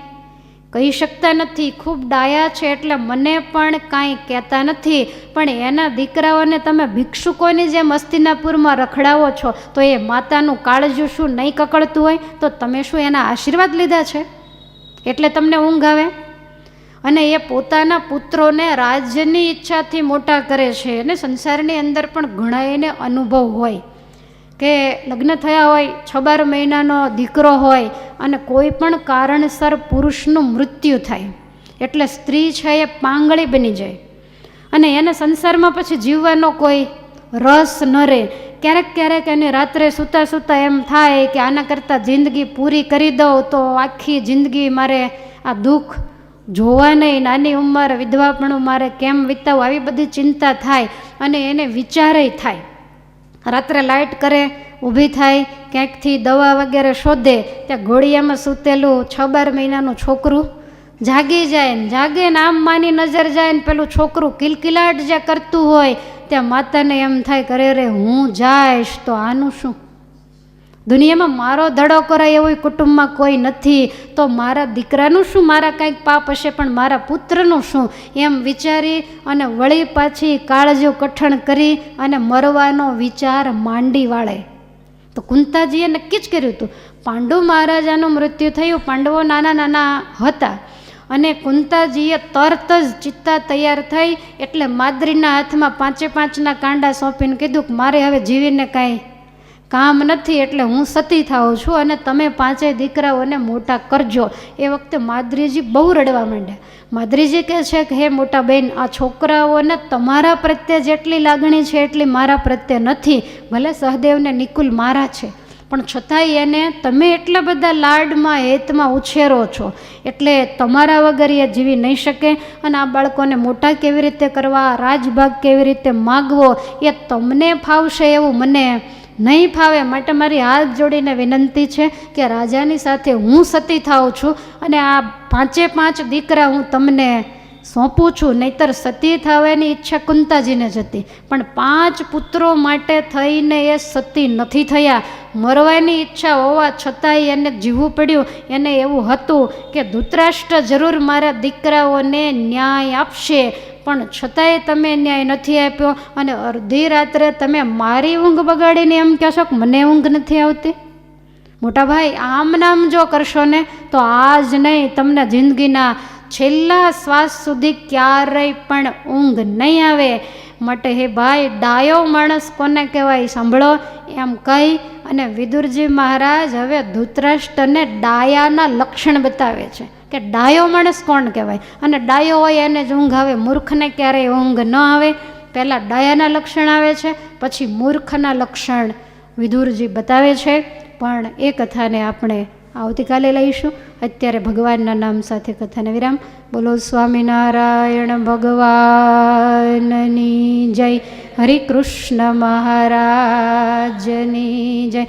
S1: કહી શકતા નથી. ખૂબ ડાયા છે એટલે મને પણ કાંઈ કહેતા નથી. પણ એના દીકરાઓને તમે ભિક્ષુકોની જેમ હસ્તિનાપુરમાં રખડાવો છો તો એ માતાનું કાળજું શું નહીં કકળતું હોય? તો તમે શું એના આશીર્વાદ લીધા છે એટલે તમને ઊંઘ આવે? અને એ પોતાના પુત્રોને રાજ્યની ઈચ્છાથી મોટા કરે છે. અને સંસારની અંદર પણ ઘણા એને અનુભવ હોય કે લગ્ન થયા હોય, 6-12 મહિનાનો દીકરો હોય અને કોઈ પણ કારણસર પુરુષનું મૃત્યુ થાય એટલે સ્ત્રી છે એ પાંગળી બની જાય અને એને સંસારમાં પછી જીવવાનો કોઈ રસ ન રહે. ક્યારેક ક્યારેક એને રાત્રે સૂતા સૂતા એમ થાય કે આના કરતાં જિંદગી પૂરી કરી દઉં તો આખી જિંદગી મારે આ દુઃખ જોવા નહીં, નાની ઉંમર વિધવાપણું મારે કેમ વિતાવું, આવી બધી ચિંતા થાય અને એને વિચારે થાય. રાત્રે લાઇટ કરે, ઊભી થાય, ક્યાંકથી દવા વગેરે શોધે, ત્યાં ઘોડિયામાં સૂતેલું 6-12 મહિનાનું છોકરું જાગી જાય ને જાગે ને આમ માની નજર જાય ને પેલું છોકરું કિલકિલાટ જે કરતું હોય ત્યાં માતાને એમ થાય કરે રે હું જાઈશ તો આનું શું? દુનિયામાં મારો ધડો કરાય એવું કુટુંબમાં કોઈ નથી, તો મારા દીકરાનું શું, મારા કંઈક પાપ હશે પણ મારા પુત્રનું શું? એમ વિચારી અને વળી પાછી કાળજો કઠણ કરી અને મરવાનો વિચાર માંડી વાળે. તો કુંતાજીએ નક્કી જ કર્યું હતું. પાંડુ મહારાજાનું મૃત્યુ થયું, પાંડવો નાના નાના હતા અને કુંતાજીએ તરત જ ચિત્તા તૈયાર થઈ એટલે માદ્રીના હાથમાં 5-5ના કાંડા સોંપીને કીધું કે મારે હવે જીવીને કાંઈ કામ નથી એટલે હું સતી થાઉં છું અને તમે 5 દીકરાઓને મોટા કરજો. એ વખતે માદ્રીજી બહુ રડવા માંડ્યા. માદ્રીજી કહે છે કે હે મોટા બહેન, આ છોકરાઓને તમારા પ્રત્યે જેટલી લાગણી છે એટલી મારા પ્રત્યે નથી. ભલે સહદેવને નિકુલ મારા છે પણ છતાંય એને તમે એટલા બધા લાડમાં હેતમાં ઉછેરો છો એટલે તમારા વગર એ જીવી નહીં શકે. અને આ બાળકોને મોટા કેવી રીતે કરવા, રાજભાગ કેવી રીતે માગવો એ તમને ફાવશે એવું મને નહીં ફાવે. માટે મારી હાથ જોડીને વિનંતી છે કે રાજાની સાથે હું સતી થાઉં છું અને આ 5 દીકરા હું તમને સોંપું છું. નહીતર સતી થવાની ઈચ્છા કુંતાજીને જ હતી પણ 5 પુત્રો માટે થઈને એ સતી નથી થયા. મરવાની ઈચ્છા હોવા છતાંય એને જીવવું પડ્યું. એને એવું હતું કે ધૃતરાષ્ટ્ર જરૂર મારા દીકરાઓને ન્યાય આપશે પણ છતાંય તમે ન્યાય નથી આપ્યો અને અડધી રાત્રે તમે મારી ઊંઘ બગાડીને એમ કહેશો કે મને ઊંઘ નથી આવતી. મોટા ભાઈ, આમ નામ જો કરશો ને તો આજ નહીં, તમને જિંદગીના છેલ્લા શ્વાસ સુધી ક્યારેય પણ ઊંઘ નહીં આવે. માટે હે ભાઈ ડાયો માણસ કોને કહેવાય સાંભળો એમ કહી અને વિદુરજી મહારાજ હવે ધૃતરાષ્ટ્રને ડાયાના લક્ષણ બતાવે છે કે ડાયો માણસ કોણ કહેવાય, અને ડાયો હોય એને જ ઊંઘ આવે, મૂર્ખને ક્યારેય ઊંઘ ન આવે. પહેલાં ડાયાના લક્ષણ આવે છે, પછી મૂર્ખના લક્ષણ વિદુરજી બતાવે છે. પણ એ કથાને આપણે આવતીકાલે લઈશું. અત્યારે ભગવાનના નામ સાથે કથાને વિરામ. બોલો સ્વામિનારાયણ ભગવાનની જય, હરિકૃષ્ણ મહારાજની જય.